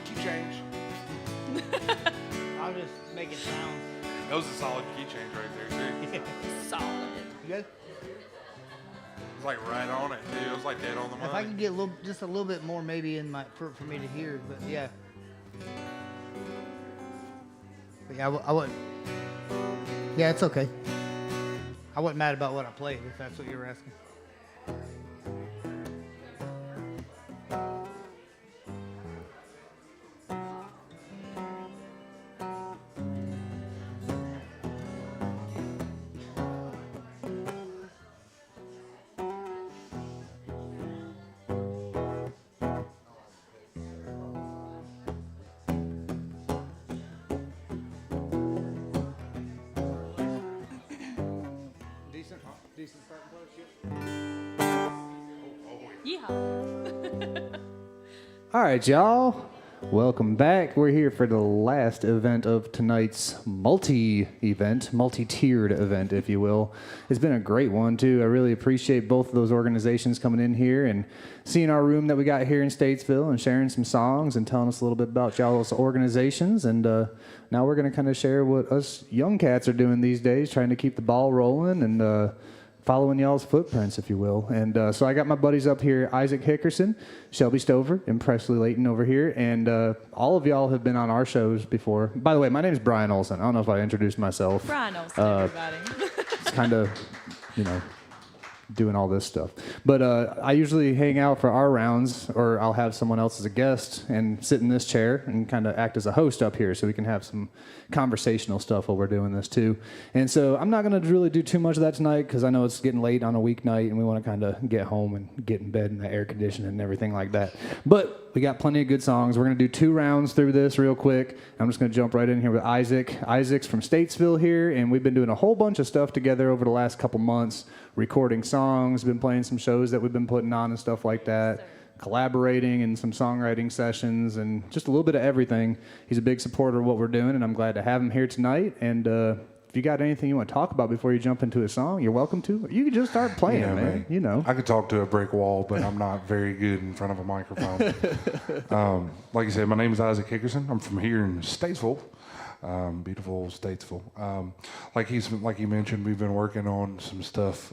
Key change. I'll just make it sound. That was a solid key change right there, too. Solid. You good? It was like right on it, too. It was like dead on the If I money. could get just a little bit more maybe in my for me to hear, but yeah. But yeah, I wasn't. Yeah, it's okay. I wasn't mad about what I played, if that's what you were asking. Decent starting place. Yeehaw. All right, y'all. Welcome back. We're here for the last event of tonight's multi-tiered event, if you will. It's been a great one, too. I really appreciate both of those organizations coming in here and seeing our room that we got here in Statesville and sharing some songs and telling us a little bit about y'all's organizations. And now we're going to kind of share what us young cats are doing these days, trying to keep the ball rolling and following y'all's footprints, if you will. And so I got my buddies up here, Isaac Hickerson, Shelby Stover, and Presley Layton over here. And all of y'all have been on our shows before. By the way, my name is Brian Olson. I don't know if I introduced myself. Brian Olson, everybody. It's kind of, doing all this stuff. But I usually hang out for our rounds, or I'll have someone else as a guest and sit in this chair and kind of act as a host up here so we can have some conversational stuff while we're doing this too. And so I'm not going to really do too much of that tonight because I know it's getting late on a weeknight and we want to kind of get home and get in bed in the air conditioning and everything like that. But we got plenty of good songs. We're going to do 2 rounds through this real quick. I'm just going to jump right in here with Isaac. Isaac's from Statesville here, and we've been doing a whole bunch of stuff together over the last couple months, recording songs, been playing some shows that we've been putting on and stuff like that, collaborating in some songwriting sessions, and just a little bit of everything. He's a big supporter of what we're doing, and I'm glad to have him here tonight. And if you got anything you want to talk about before you jump into a song, you're welcome to. You can just start playing, man. I could talk to a brick wall, but I'm not very good in front of a microphone. Like you said, my name is Isaac Hickerson. I'm from here in Statesville. Beautiful Statesville. Like he mentioned, we've been working on some stuff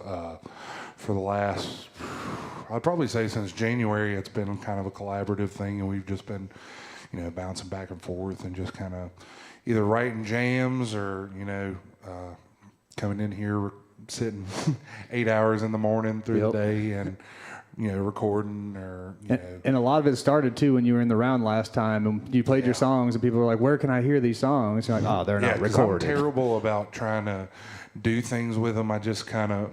for the last, I'd probably say since January. It's been kind of a collaborative thing, and we've just been, bouncing back and forth and just kind of either writing jams or, coming in here, sitting 8 hours in the morning through the day and, recording or, And a lot of it started, too, when you were in the round last time and you played your songs and people were like, where can I hear these songs? You're like, oh, they're not recorded. I'm terrible about trying to do things with them. I just kind of,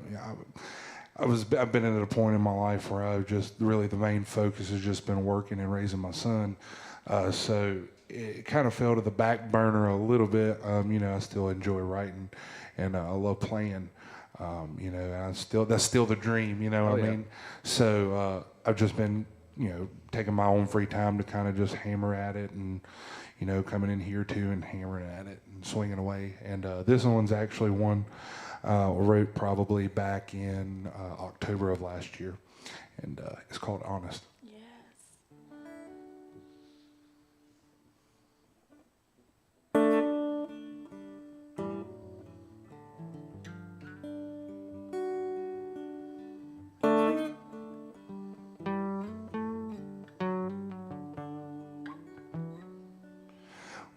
I've been at a point in my life where I've just really the main focus has just been working and raising my son. So it kind of fell to the back burner a little bit. I still enjoy writing and I love playing. That's still the dream, what I mean? So I've just been, taking my own free time to kind of just hammer at it and, coming in here too and hammering at it and swinging away. And this one's actually one I wrote probably back in October of last year. And it's called Honest.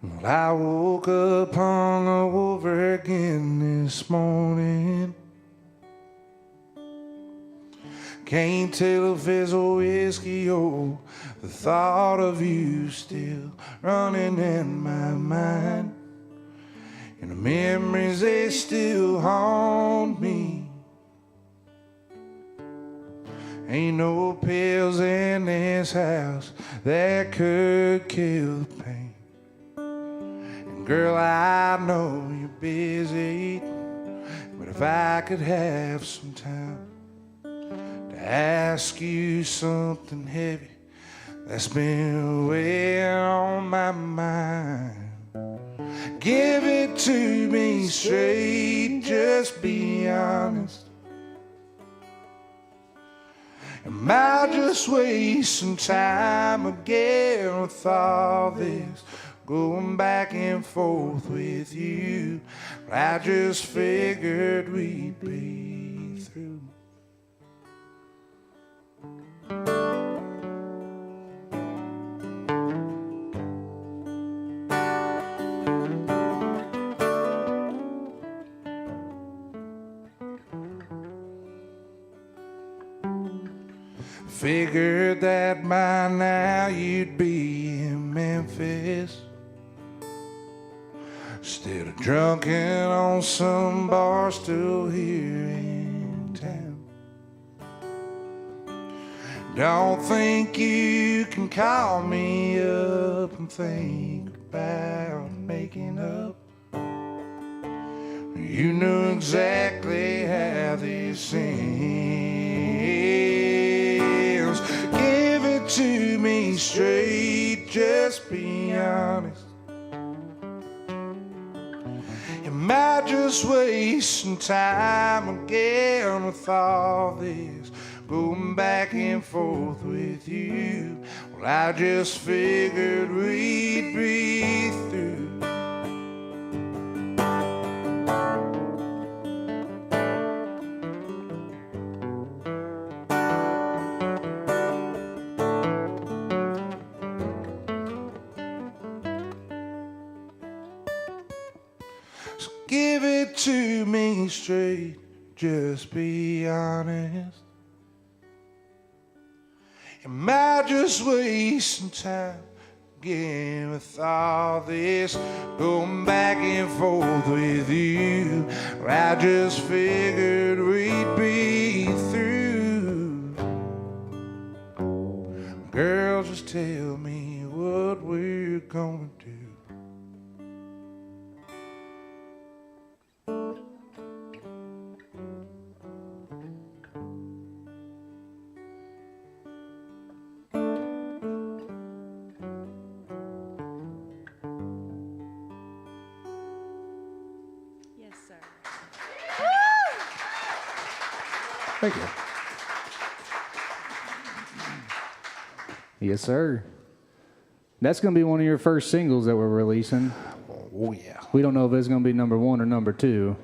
Well, I woke up hungover again this morning. Can't tell if it's a whiskey or the thought of you still running in my mind. And the memories, they still haunt me. Ain't no pills in this house that could kill the pain. Girl, I know you're busy, but if I could have some time to ask you something heavy that's been weighing on my mind, give it to me straight, just be honest. Am I just wasting time again with all this? Going back and forth with you, I just figured we'd be through. Figured that by now you'd be in Memphis, instead of drunken on some bar stool here in town. Don't think you can call me up and think about making up. You know exactly how this ends. Give it to me straight, just be honest. Am I just wasting time again with all this going back and forth with you? Well, I just figured we'd be through. So give it to me straight, just be honest. Am I just wasting time again with all this going back and forth with you? Well, I just figured we'd be through. Girl, just tell me what we're gonna do. Yes, sir. Thank you. Yes, sir. That's going to be one of your first singles that we're releasing. Oh, yeah. We don't know if it's going to be number 1 or number 2,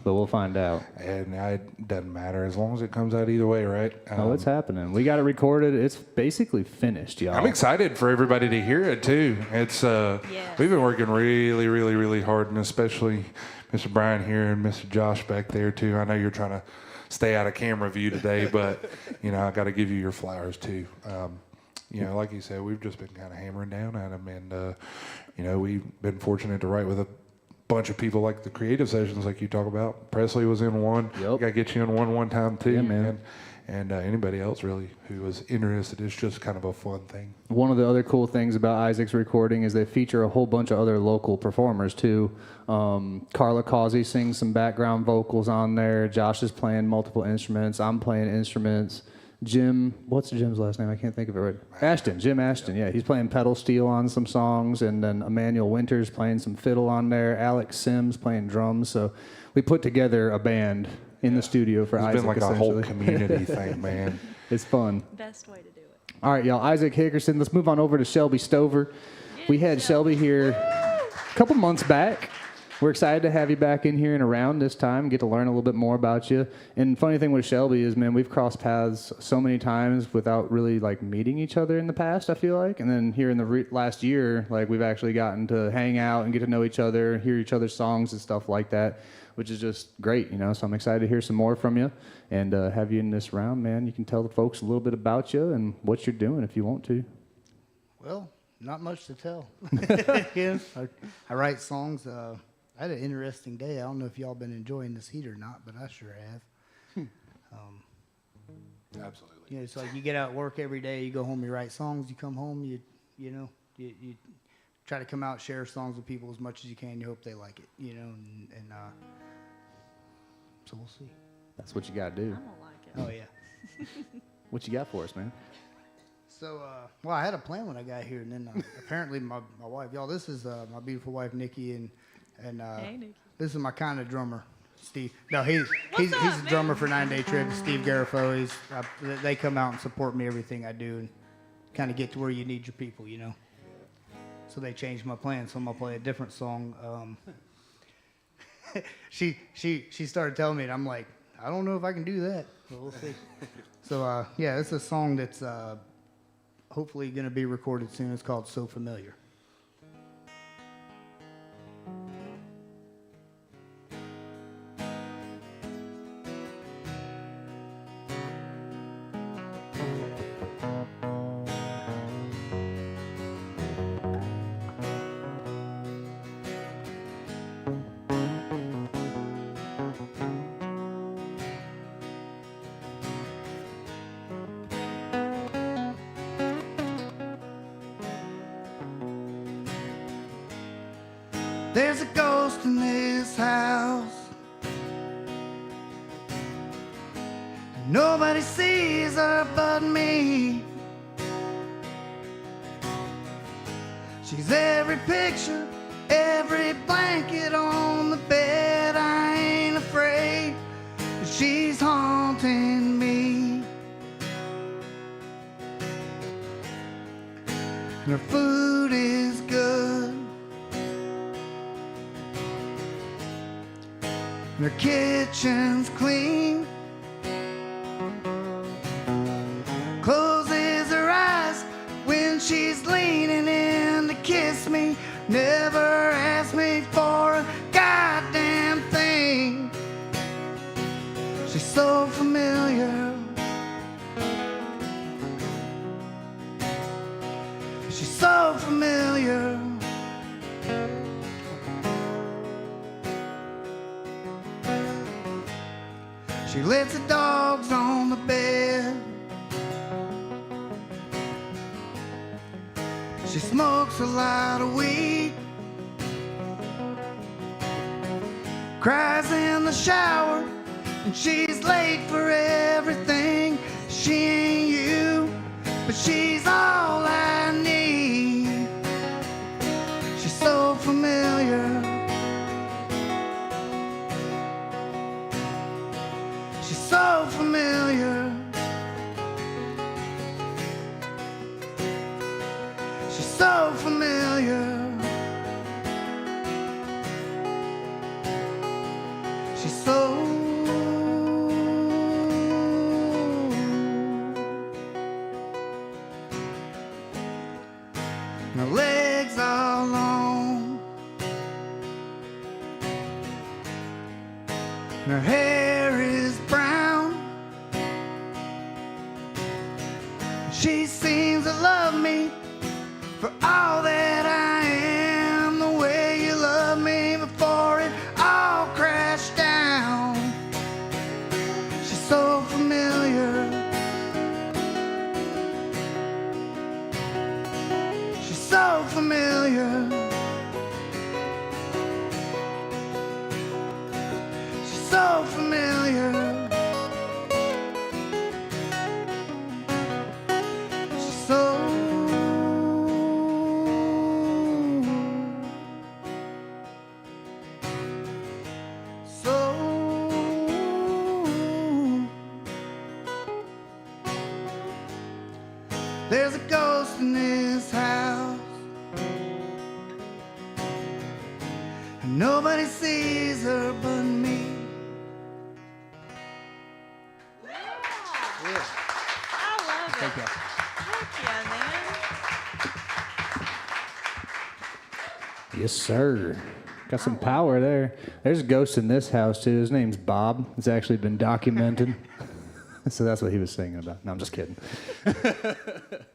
but we'll find out. And it doesn't matter as long as it comes out either way, right? Oh, it's happening. We got it recorded. It's basically finished, y'all. I'm excited for everybody to hear it too. It's we've been working really, really, really hard, and especially Mr. Brian here and Mr. Josh back there too. I know you're trying to stay out of camera view today, but you know I got to give you your flowers too. You know, like you said, we've just been kind of hammering down at them, and you know we've been fortunate to write with a bunch of people like the creative sessions, like you talk about. Presley was in one. Yep. Got to get you in one time too, Yeah, man. And anybody else really who was interested. It's just kind of a fun thing. One of the other cool things about Isaac's recording is they feature a whole bunch of other local performers too. Carla Causey sings some background vocals on there. Josh is playing multiple instruments. I'm playing instruments. Jim, what's Jim's last name? I can't think of it right. Ashton, Jim Ashton, yeah. He's playing pedal steel on some songs, and then Emmanuel Winters playing some fiddle on there. Alex Sims playing drums. So we put together a band in the studio for Isaac. It's been like a whole essentially. community thing, man. It's fun. Best way to do it. All right, y'all. Isaac Hickerson. Let's move on over to Shelby Stover. We had Shelby here a couple months back. We're excited to have you back in here and around this time, get to learn a little bit more about you. And funny thing with Shelby is, man, we've crossed paths so many times without really like meeting each other in the past, I feel like. And then here in the last year, like we've actually gotten to hang out and get to know each other, hear each other's songs and stuff like that, which is just great, you know. So I'm excited to hear some more from you and have you in this round, man. You can tell the folks a little bit about you and what you're doing if you want to. Well, not much to tell. Yeah, I write songs. I had an interesting day. I don't know if y'all been enjoying this heat or not, but I sure have. Absolutely. You know, it's like you get out work every day, you go home, you write songs, you come home, you try to come out, share songs with people as much as you can. You hope they like it, you know, and so we'll see. That's what you got to do. I'm gonna like it. Oh, yeah. What you got for us, man? So, well, I had a plan when I got here, and then apparently my wife, y'all, this is my beautiful wife, Nikki, and Hey, Nikki. this is my kind of drummer, Steve. No, he's a drummer for 9 Day Trip. Steve Garifo. They come out and support me everything I do, and kind of get to where you need your people, you know. So they changed my plan. So I'm gonna play a different song. She started telling me, and I'm like, I don't know if I can do that. But we'll see. So yeah, it's a song that's hopefully gonna be recorded soon. It's called So Familiar. There's a ghost in this house. Nobody sees her but me. She's every picture, every blanket on the bed. I ain't afraid, but she's haunting me. And her food is good, and her kitchen's clean. Closes her eyes when she's leaning in to kiss me. Never asks me for a goddamn thing. She's so familiar. She's so familiar. She lets the dogs on the bed. She smokes a lot of weed. Cries in the shower, and she's late for everything. She ain't you, but she's all I need. She's so familiar. She's so familiar. She's so familiar. She's so. Her legs are long, and her hair is brown. She seems to love me for all that I am, the way you loved me before it all crashed down. She's so familiar. She's so familiar. She's so familiar. She's so. There's a ghost in this house, and nobody sees her but me. I love it. Heck yeah, man. Yes, sir. Got some power there. There's a ghost in this house, too. His name's Bob. It's actually been documented. So that's what he was singing about. No, I'm just kidding.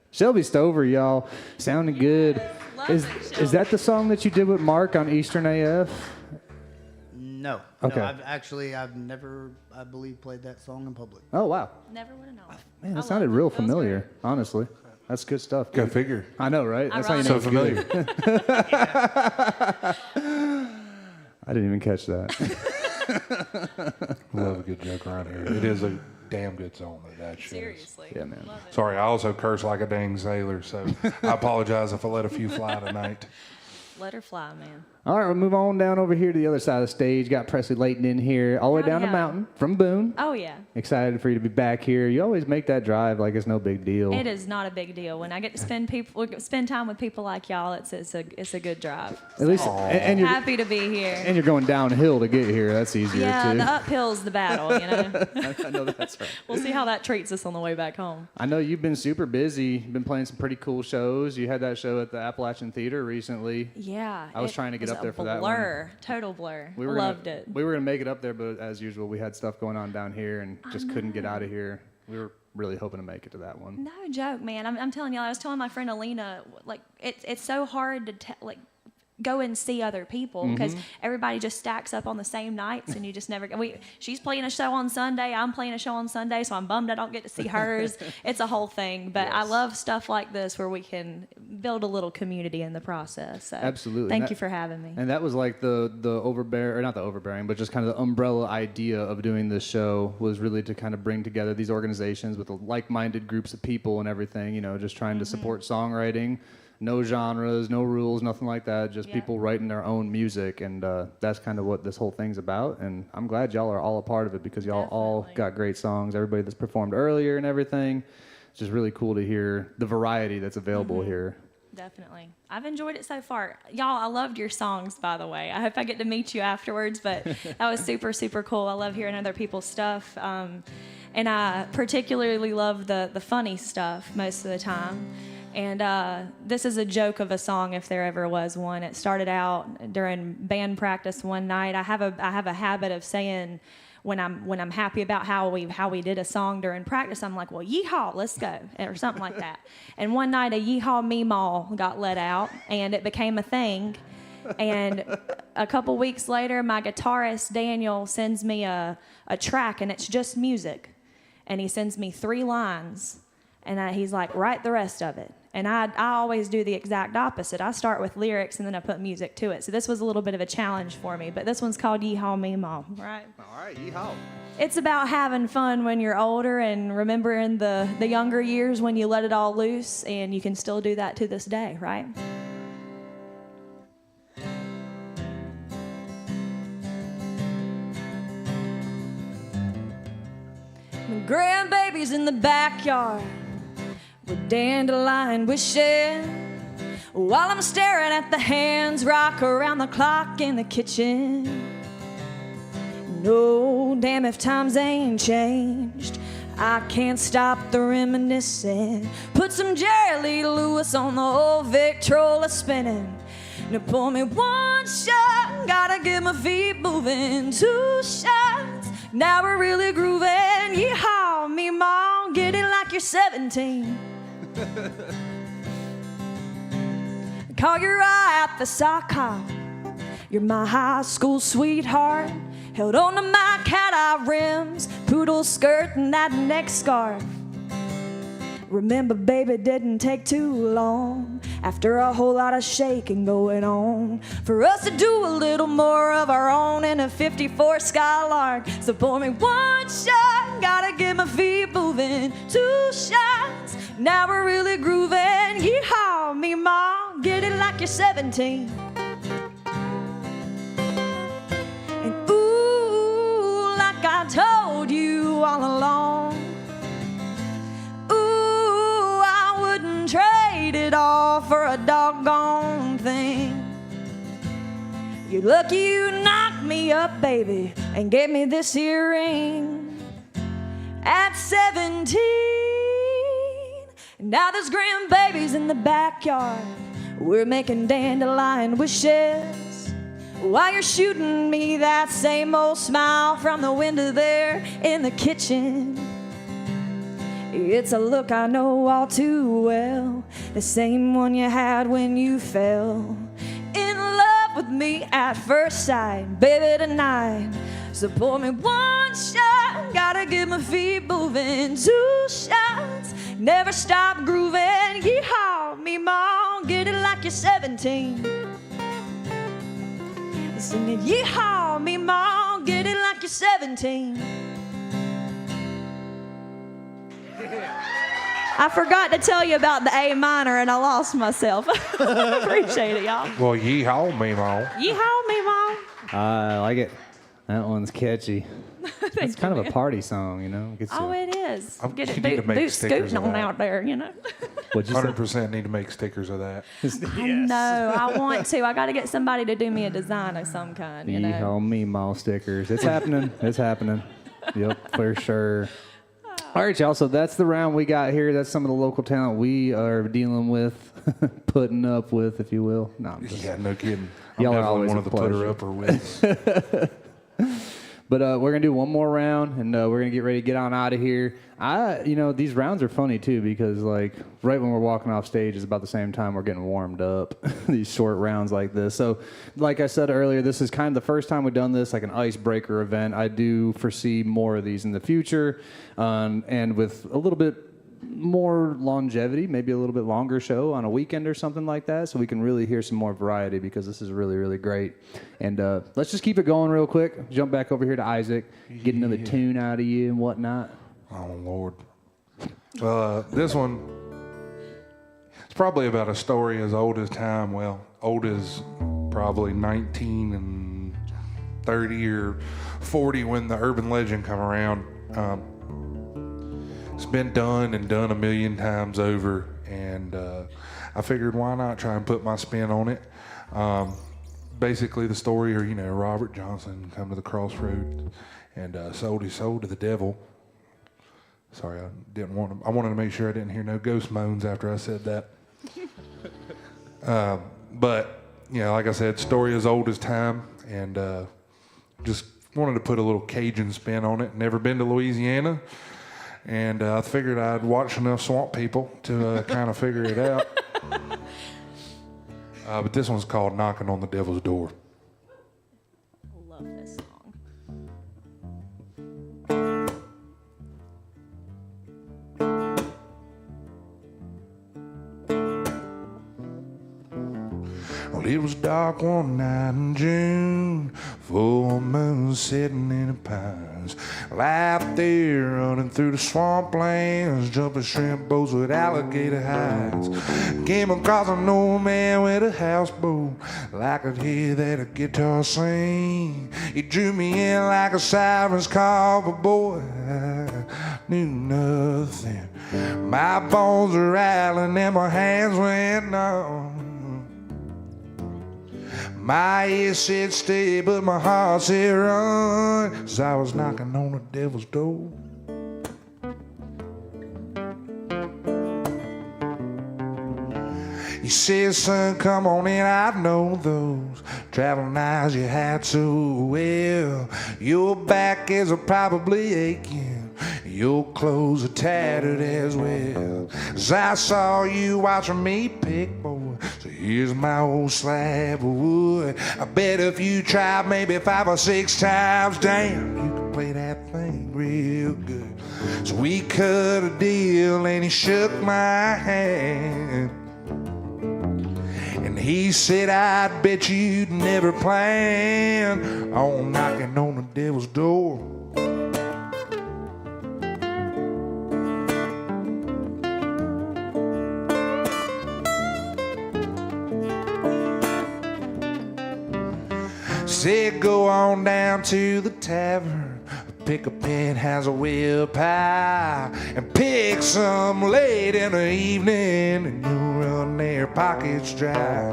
Shelby Stover, y'all. Sounding good. Is that the song that you did with Mark on Eastern AF? No. Okay. No, I've never, I believe, played that song in public. Oh, wow. Never would have known. Man, I that sounded loved it. real That was familiar, great. honestly. That's good stuff. Go figure. I know, right? That's how you know Ironic. it's So good. familiar. I didn't even catch that. Love a good joke around here. It is a damn good song, that shit is. Seriously. Yeah, man. Love it. Sorry, I also curse like a dang sailor, so I apologize if I let a few fly tonight. Let her fly, man. All right, we'll move on down over here to the other side of the stage. Got Presley Layton in here, all the way Howdy, down the howdy. mountain from Boone. Oh, yeah. Excited for you to be back here. You always make that drive like it's no big deal. It is not a big deal. When I get to spend time with people like y'all, it's a good drive. At least, and you're Happy to be here. and you're going downhill to get here. That's easier Yeah, too. the uphill's the battle, you know. I know that's right. We'll see how that treats us on the way back home. I know you've been super busy. You've been playing some pretty cool shows. You had that show at the Appalachian Theater recently. Yeah. I was it trying to get was up there a for that one. blur. Total blur. We were Loved gonna, it. We were gonna make it up there, but as usual, we had stuff going on down here and just couldn't get out of here. We were really hoping to make it to that one. No joke, man. I'm telling y'all. I was telling my friend Alina, like it's so hard to go and see other people because everybody just stacks up on the same nights and you just never she's playing a show on Sunday, I'm playing a show on Sunday, so I'm bummed I don't get to see hers. It's a whole thing, but I love stuff like this where we can build a little community in the process. So Absolutely. thank you for having me. And that was like the overbearing, or not the overbearing, but just kind of the umbrella idea of doing this show was really to kind of bring together these organizations with like-minded groups of people and everything, just trying to support songwriting. No genres, no rules, nothing like that. Just people writing their own music, and that's kind of what this whole thing's about. And I'm glad y'all are all a part of it because y'all all got great songs. Everybody that's performed earlier and everything. It's just really cool to hear the variety that's available here. Definitely. I've enjoyed it so far. Y'all, I loved your songs, by the way. I hope I get to meet you afterwards, but that was super, super cool. I love hearing other people's stuff. And I particularly love the funny stuff most of the time. And this is a joke of a song if there ever was one. It started out during band practice one night. I have a habit of saying when I'm happy about how we did a song during practice, I'm like, well, yeehaw, let's go, or something like that. And one night a yeehaw meemaw got let out, and it became a thing. And a couple weeks later, my guitarist Daniel sends me a track, and it's just music, and he sends me 3 lines, and he's like, write the rest of it. And I always do the exact opposite. I start with lyrics and then I put music to it. So this was a little bit of a challenge for me. But this one's called Yeehaw Meemaw, right? All right, yeehaw. It's about having fun when you're older and remembering the younger years when you let it all loose. And you can still do that to this day, right? Grandbabies in the backyard with dandelion wishing, while I'm staring at the hands rock around the clock in the kitchen. No, damn if times ain't changed, I can't stop the reminiscing. Put some Jerry Lee Lewis on the old Victrola spinning. Now pour me 1 shot, gotta get my feet moving. 2 shots, now we're really grooving. Yeehaw, me mom, get it like you're 17. Call your eye at the sock hop. You're my high school sweetheart. Held on to my cat-eye rims, poodle skirt and that neck scarf. Remember, baby, it didn't take too long, after a whole lot of shaking going on, for us to do a little more of our own in a 54 Skylark. So pour me 1 shot, gotta get my feet moving. 2 shots, now we're really grooving. Yeehaw, me mom, get it like you're 17. And ooh, like I told you all along, trade it all for a doggone thing. You're lucky you knocked me up, baby, and gave me this here ring. At 17, now there's grandbabies in the backyard. We're making dandelion wishes while you're shooting me that same old smile from the window there in the kitchen. It's a look I know all too well, the same one you had when you fell in love with me at first sight, baby, tonight. So pour me 1 shot, gotta get my feet moving. 2 shots, never stop grooving. Yeehaw, me mom, get it like you're 17. Singing, yeehaw, me mom, get it like you're 17. I forgot to tell you about the A minor and I lost myself. Appreciate it, y'all. Well, yeehaw, Meemaw. Yeehaw, me mom. I like it. That one's catchy. It's kind of a party song, Gets Oh, you. it is. Get you it need to make boot stickers scooting of on that. out there, What'd you say? 100% need to make stickers of that. I know. I want to. I got to get somebody to do me a design of some kind, Yeehaw Meemaw stickers. It's happening. It's happening. Yep, for sure. All right, y'all. So that's the round we got here. That's some of the local talent we are dealing with, putting up with, if you will. No, I'm just Yeah, no kidding. I'm Y'all are definitely always one a of the putter pleasure. upper with. But we're going to do one more round, and we're going to get ready to get on out of here. These rounds are funny, too, because, like, right when we're walking off stage is about the same time we're getting warmed up, these short rounds like this. So, like I said earlier, this is kind of the first time we've done this, like an icebreaker event. I do foresee more of these in the future, and with a little bit more longevity, maybe a little bit longer show on a weekend or something like that, so we can really hear some more variety, because this is really, really great. And let's just keep it going real quick. Jump back over here to Isaac, get another tune out of you and whatnot. Oh, Lord. This one, it's probably about a story as old as time. Well, old as probably 19 and 30 or 40 when the urban legend come around. It's been done a million times over, and I figured why not try and put my spin on it. Basically the story, Robert Johnson come to the crossroads and sold his soul to the devil. Sorry, I wanted to make sure I didn't hear no ghost moans after I said that. But, like I said, story as old as time, and just wanted to put a little Cajun spin on it. Never been to Louisiana, and I figured I'd watch enough Swamp People to kind of figure it out. But this one's called Knocking on the Devil's Door. Love this song. Well, it was dark one night in June, full moon sitting in the pines. Out there running through the swamplands, jumping shrimp boats with alligator hides. Came across an old man with a houseboat, I could hear that guitar sing. He drew me in like a siren's call, but boy, I knew nothing. My bones were rattling and my hands went numb. My ears said stay, but my heart said run, 'cause I was knocking on the devil's door. He said, son, come on in, I know those traveling eyes you had so well. Your back is probably aching, your clothes are tattered as well. 'Cause I saw you watching me pick, boy, so here's my old slab of wood. I bet if you tried maybe 5 or 6 times, damn, you could play that thing real good. So we cut a deal and he shook my hand. And he said, I'd bet you'd never plan on knocking on the devil's door. Said go on down to the tavern, pick a penthouse of wheel pie, and pick some late in the evening, and you'll run their pockets dry.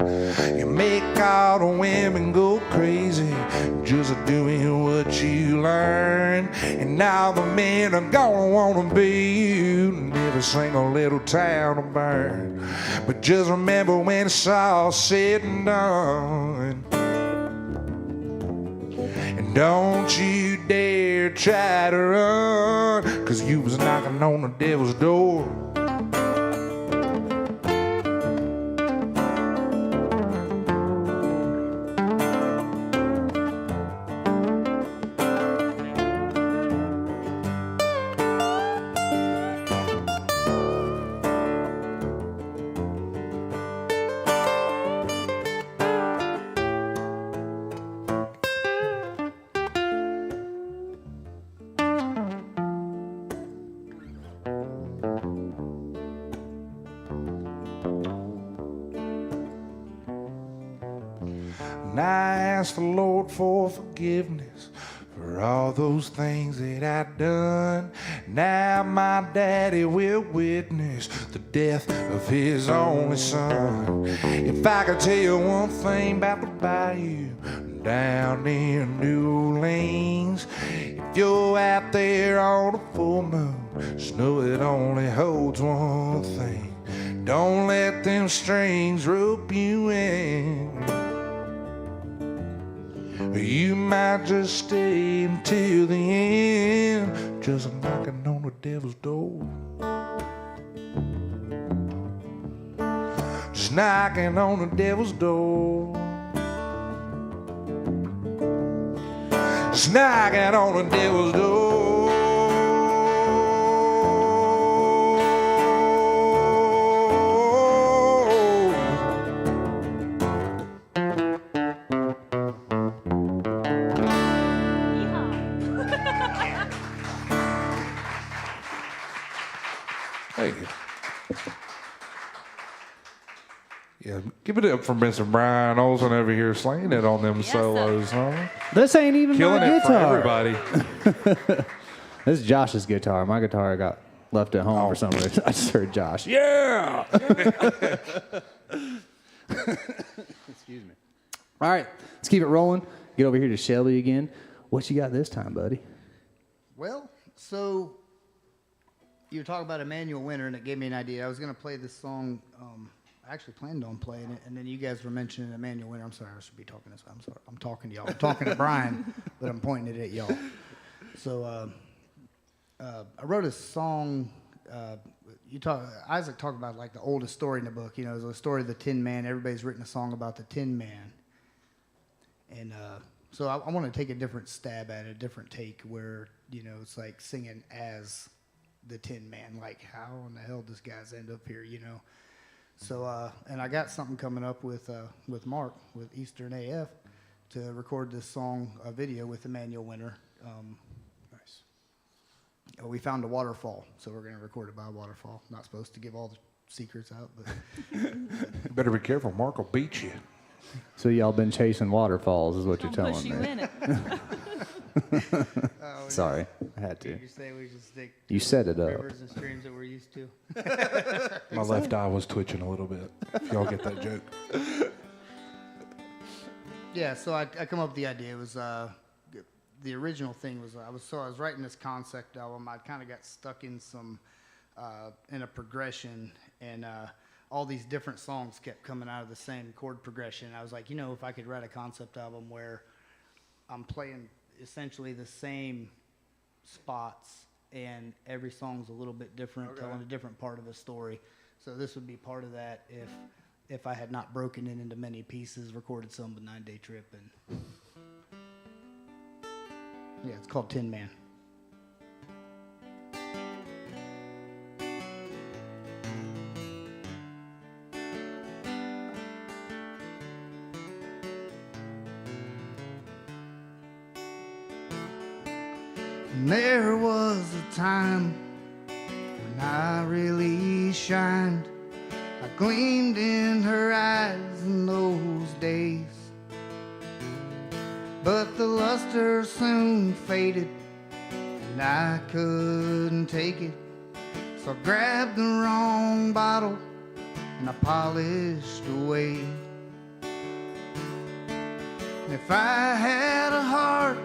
You make all the women go crazy, just doing what you learn, and all the men are gonna wanna be you, and every single little town will burn. But just remember when it's all said and done, don't you dare try to run, 'cause you was knocking on the devil's door. And I asked the Lord for forgiveness for all those things that I'd done. Now my daddy will witness the death of his only son. If I could tell you one thing about the bayou down in New Orleans, if you're out there on a full moon, just know it only holds one thing: don't let them strings rope you in. You might just stay until the end, just knocking on the devil's door. Just knocking on the devil's door. Just knocking on the devil's door. Thank you. Yeah, give it up for Mr. Brian Olsen over here slaying it on them Yes, solos, huh? This ain't even Killing my it for guitar. everybody. This is Josh's guitar. My guitar got left at home for some reason. I just heard Josh. Yeah. Excuse me. All right, let's keep it rolling. Get over here to Shelby again. What you got this time, buddy? Well, so you were talking about Emmanuel Winter, and it gave me an idea. I was going to play this song. I actually planned on playing it, and then you guys were mentioning Emmanuel Winter. I'm sorry, I should be talking this way. I'm sorry. I'm talking to y'all. I'm talking to Brian, but I'm pointing it at y'all. So I wrote a song. Isaac talked about like the oldest story in the book. You know, the story of the Tin Man. Everybody's written a song about the Tin Man, and so I want to take a different stab at it, a different take where, you know, it's like singing as the Tin Man. Like, how in the hell does guys end up here, you know? So, and I got something coming up with Mark, with Eastern AF, to record this song, a video with Emmanuel Winter. Nice. We found a waterfall, so we're going to record it by a waterfall. Not supposed to give all the secrets out, but... You better be careful. Mark will beat you. So y'all been chasing waterfalls, is what you're Don't telling push you me. in it. Sorry, I had to. You say we should stick to You set it up. rivers and streams that we're used to. My left eye was twitching a little bit. If y'all get that joke. Yeah, so I come up with the idea. It was the original thing was I was writing this concept album. I kind of got stuck in in a progression, and all these different songs kept coming out of the same chord progression. I was like, you know, if I could write a concept album where I'm playing essentially the same spots and every song's a little bit different, telling a different part of the story. So this would be part of that if I had not broken it into many pieces, recorded some with 9 Day Trip, and yeah, it's called Tin Man. And there was a time when I really shined. I gleamed in her eyes in those days. But the luster soon faded, and I couldn't take it. So I grabbed the wrong bottle, and I polished away. And if I had a heart,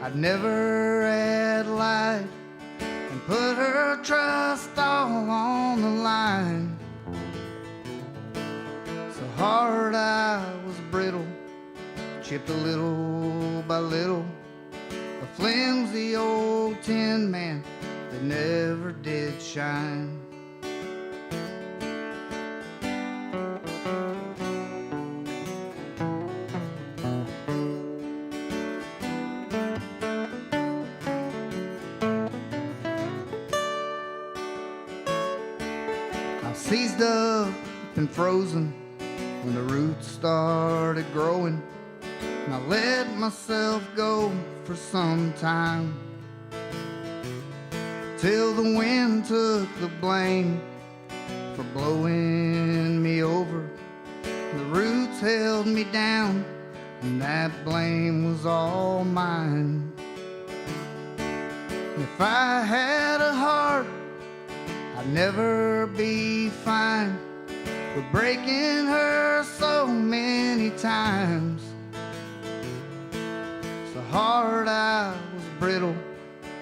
I'd never had lied and put her trust all on the line. So hard I was brittle, chipped a little by little, a flimsy old tin man that never did shine. I seized up and frozen when the roots started growing, and I let myself go for some time, till the wind took the blame for blowing me over. The roots held me down, and that blame was all mine. If I had a heart, I'd never be fine with breaking her so many times. So hard I was brittle,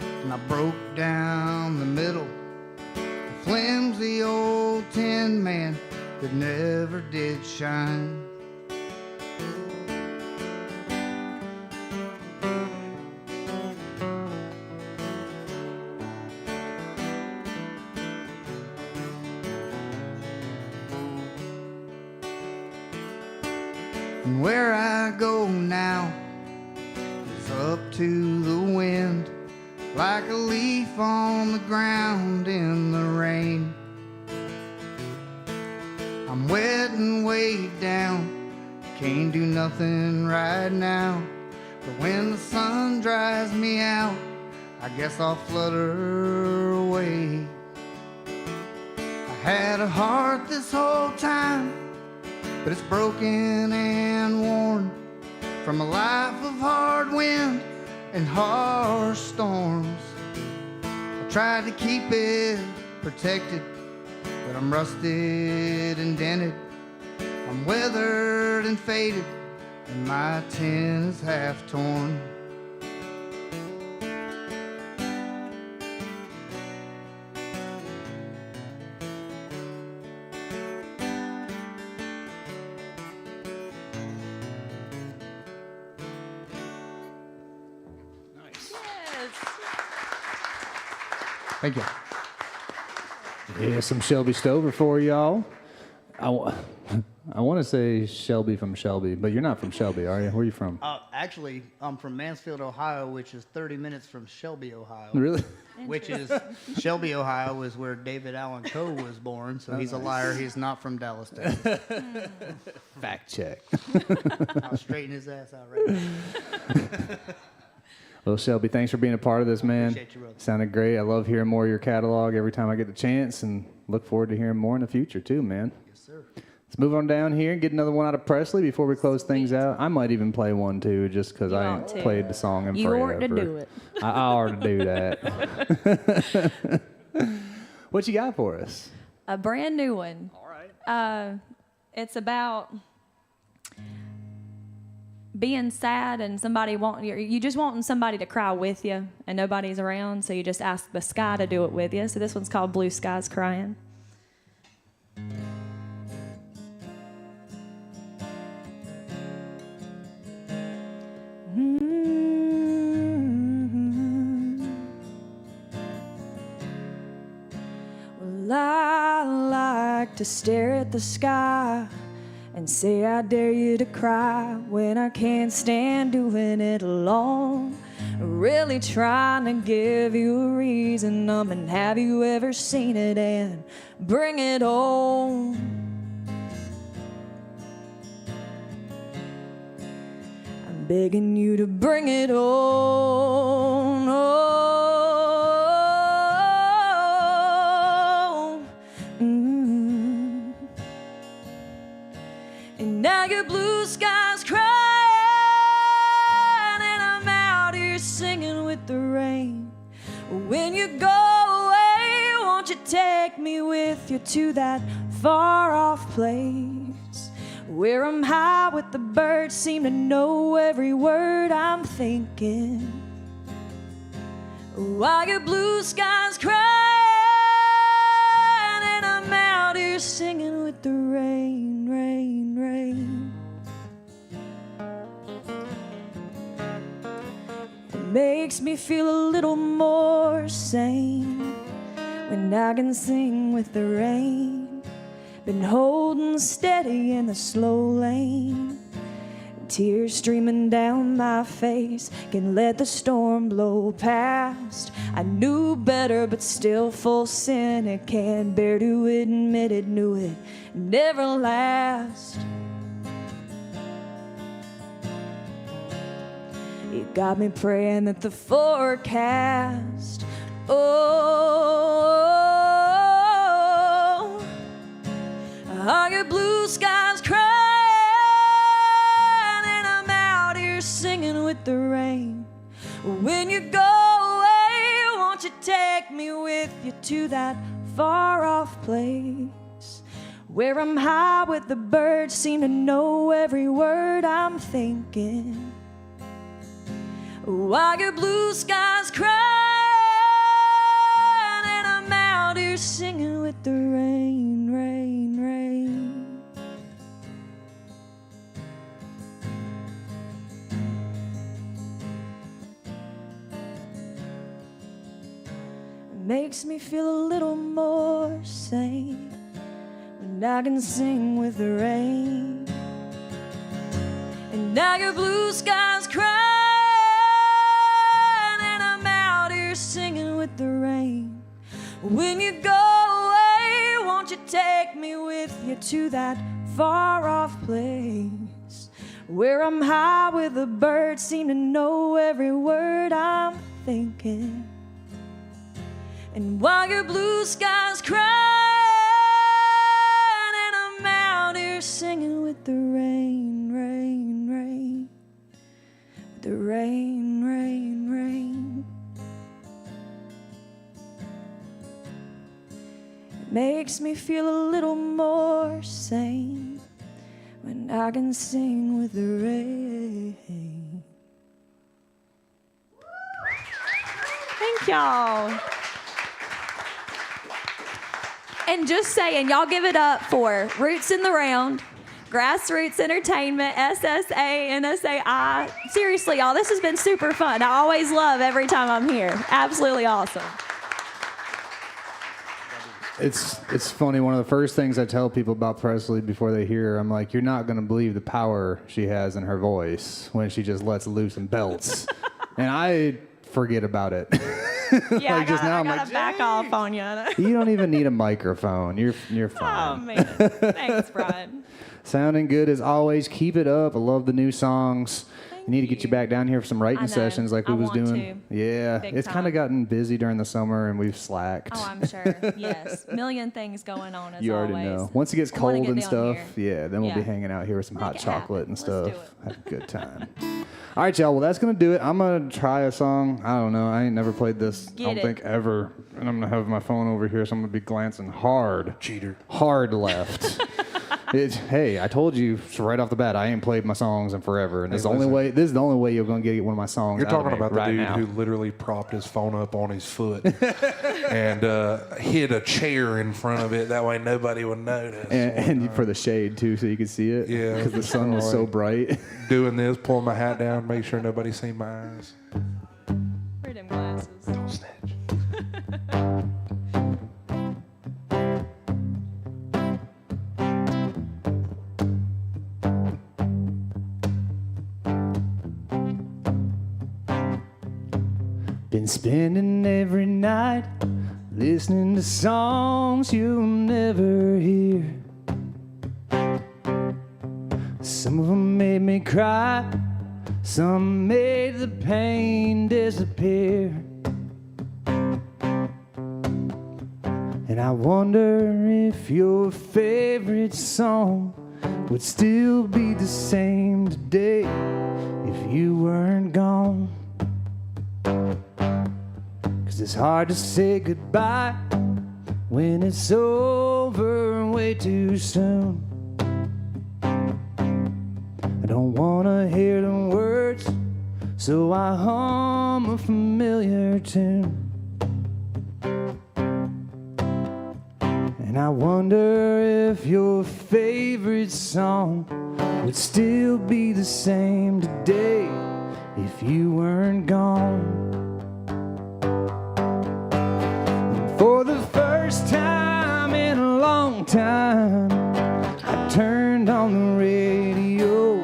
and I broke down the middle, a flimsy old tin man that never did shine. And where I go now is up to the wind, like a leaf on the ground in the rain. I'm wet and weighed down, can't do nothing right now. But when the sun dries me out, I guess I'll flutter away. I had a heart this whole time, but it's broken and worn from a life of hard wind and harsh storms. I tried to keep it protected, but I'm rusted and dented. I'm weathered and faded, and my tin is half torn. Thank you. Yeah, some Shelby Stover for y'all. I want to say Shelby from Shelby, but you're not from Shelby, are you? Where are you from? Actually, I'm from Mansfield, Ohio, which is 30 minutes from Shelby, Ohio. Really? Which is, Shelby, Ohio is where David Allan Coe was born, so he's a liar. He's not from Dallas, Texas. Fact check. I'll straighten his ass out right now. Well, Shelby, thanks for being a part of this, man. Appreciate you, brother. Sounded great. I love hearing more of your catalog every time I get the chance, and look forward to hearing more in the future, too, man. Yes, sir. Let's move on down here and get another one out of Presley before we close things out. I might even play one, too, just because I ain't played the song in forever. You ought to do it. I ought to do that. What you got for us? A brand new one. All right. It's about being sad and you just wanting somebody to cry with you and nobody's around, so you just ask the sky to do it with you. So this one's called Blue Skies Crying. Well, I like to stare at the sky and say I dare you to cry when I can't stand doing it alone. Really trying to give you a reason, and have you ever seen it, and bring it on. I'm begging you to bring it on. And now your blue skies crying, and I'm out here singing with the rain. When you go away, won't you take me with you to that far off place where I'm high with the birds, seem to know every word I'm thinking, while your blue skies crying, and I'm out here singing with the rain, rain, rain. It makes me feel a little more sane when I can sing with the rain. Been holding steady in the slow lane, tears streaming down my face, can let the storm blow past. I knew better, but still full sin. It can't bear to admit it, knew it never last. You got me praying that the forecast, are your blue skies crying, and I'm out here singing with the rain. When you go away, won't you take me with you to that far off place where I'm high with the birds, seem to know every word I'm thinking, while your blue skies crying, and I'm out here singing with the rain, rain, rain. It makes me feel a little more sane when I can sing with the rain. Now your blue sky's crying, and I'm out here singing with the rain. When you go away, won't you take me with you to that far-off place where I'm high with the birds seem to know every word I'm thinking. And while your blue sky's crying, and I'm out here singing with the rain, rain, rain, with the rain, rain, rain. It makes me feel a little more sane when I can sing with the rain. Thank y'all. And just saying, y'all give it up for Roots in the Round, Grassroots Entertainment, SSA, NSAI. Seriously, y'all, this has been super fun. I always love every time I'm here. Absolutely awesome. It's funny. One of the first things I tell people about Presley before they hear her, I'm like, you're not going to believe the power she has in her voice when she just lets loose and belts. And I forget about it. Yeah, like I gotta back off on you. You don't even need a microphone. You're fine. Oh, man. Thanks, Brian. Sounding good as always. Keep it up. I love the new songs. I need to get you back down here for some writing sessions like we was doing. Yeah, Big it's kind time. of gotten busy during the summer and we've slacked. Oh, I'm sure. Yes. Million things going on as You already always. know. Once it gets I wanna cold get and down stuff, here. yeah, then we'll be Yeah. hanging out here with some Make hot it chocolate happen. and Let's stuff. do it. Have a good time. All right, y'all. Well, that's going to do it. I'm going to try a song. I don't know. I ain't never played this, I Get don't it. think, ever. And I'm going to have my phone over here, so I'm going to be glancing hard. Cheater. Hard left. Hey, I told you right off the bat, I ain't played my songs in forever. And Hey, this is the only way you're going to get one of my songs You're out of talking me about the right dude now. who literally propped his phone up on his foot and hid a chair in front of it. That way nobody would notice. And for the shade, too, so you could see it. Yeah. Because the sun was so bright. Doing this, pulling my hat down, make sure nobody seen my eyes. Where them glasses? Don't snitch. Been spending every night listening to songs you'll never hear. Some of them made me cry, some made the pain disappear. And I wonder if your favorite song would still be the same today if you weren't gone. 'Cause it's hard to say goodbye when it's over way too soon. I don't wanna hear the words, so I hum a familiar tune. And I wonder if your favorite song would still be the same today if you weren't gone. And for the first time in a long time, I turned on the radio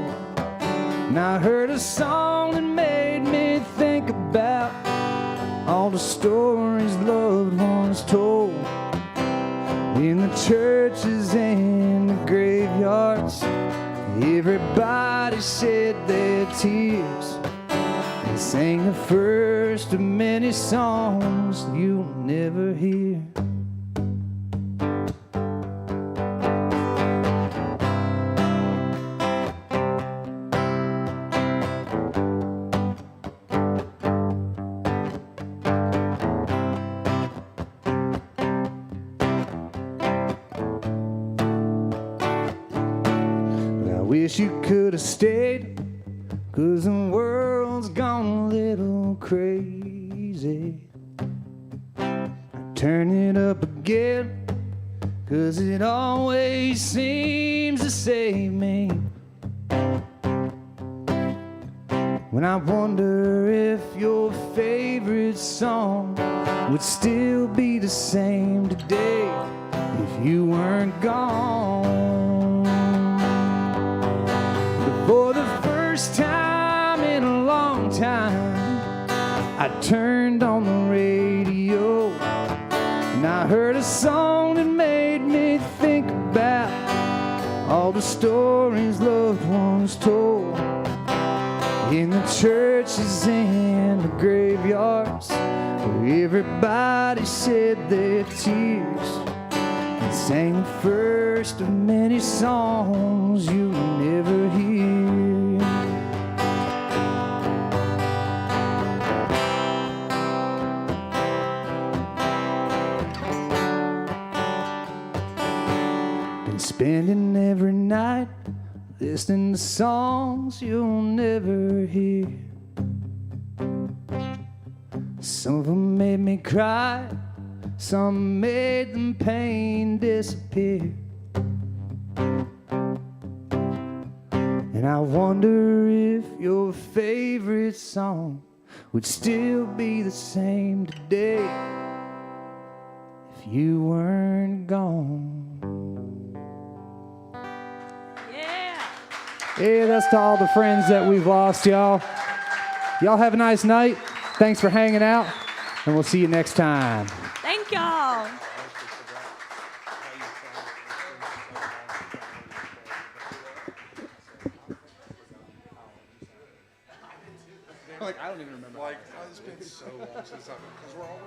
and I heard a song that made me think about all the stories loved ones told in the churches and the graveyards. Everybody shed their tears and sang the first of many songs you'll never hear. Wish you could have stayed, 'cause the world's gone a little crazy. Turn it up again, 'cause it always seems to save me. When I wonder if your favorite song would still be the same today if you weren't gone. For the first I turned on the radio and I heard a song that made me think about all the stories loved ones told in the churches and the graveyards, where everybody shed their tears and sang the first of many songs you'll never hear. Been spending every night listening to songs you'll never hear. Some of them made me cry, some made the pain disappear. And I wonder if your favorite song would still be the same today if you weren't gone. Hey, that's to all the friends that we've lost, y'all. Y'all have a nice night. Thanks for hanging out, and we'll see you next time. Thank y'all. Like, I don't even remember. Like, it's been so long since because we're always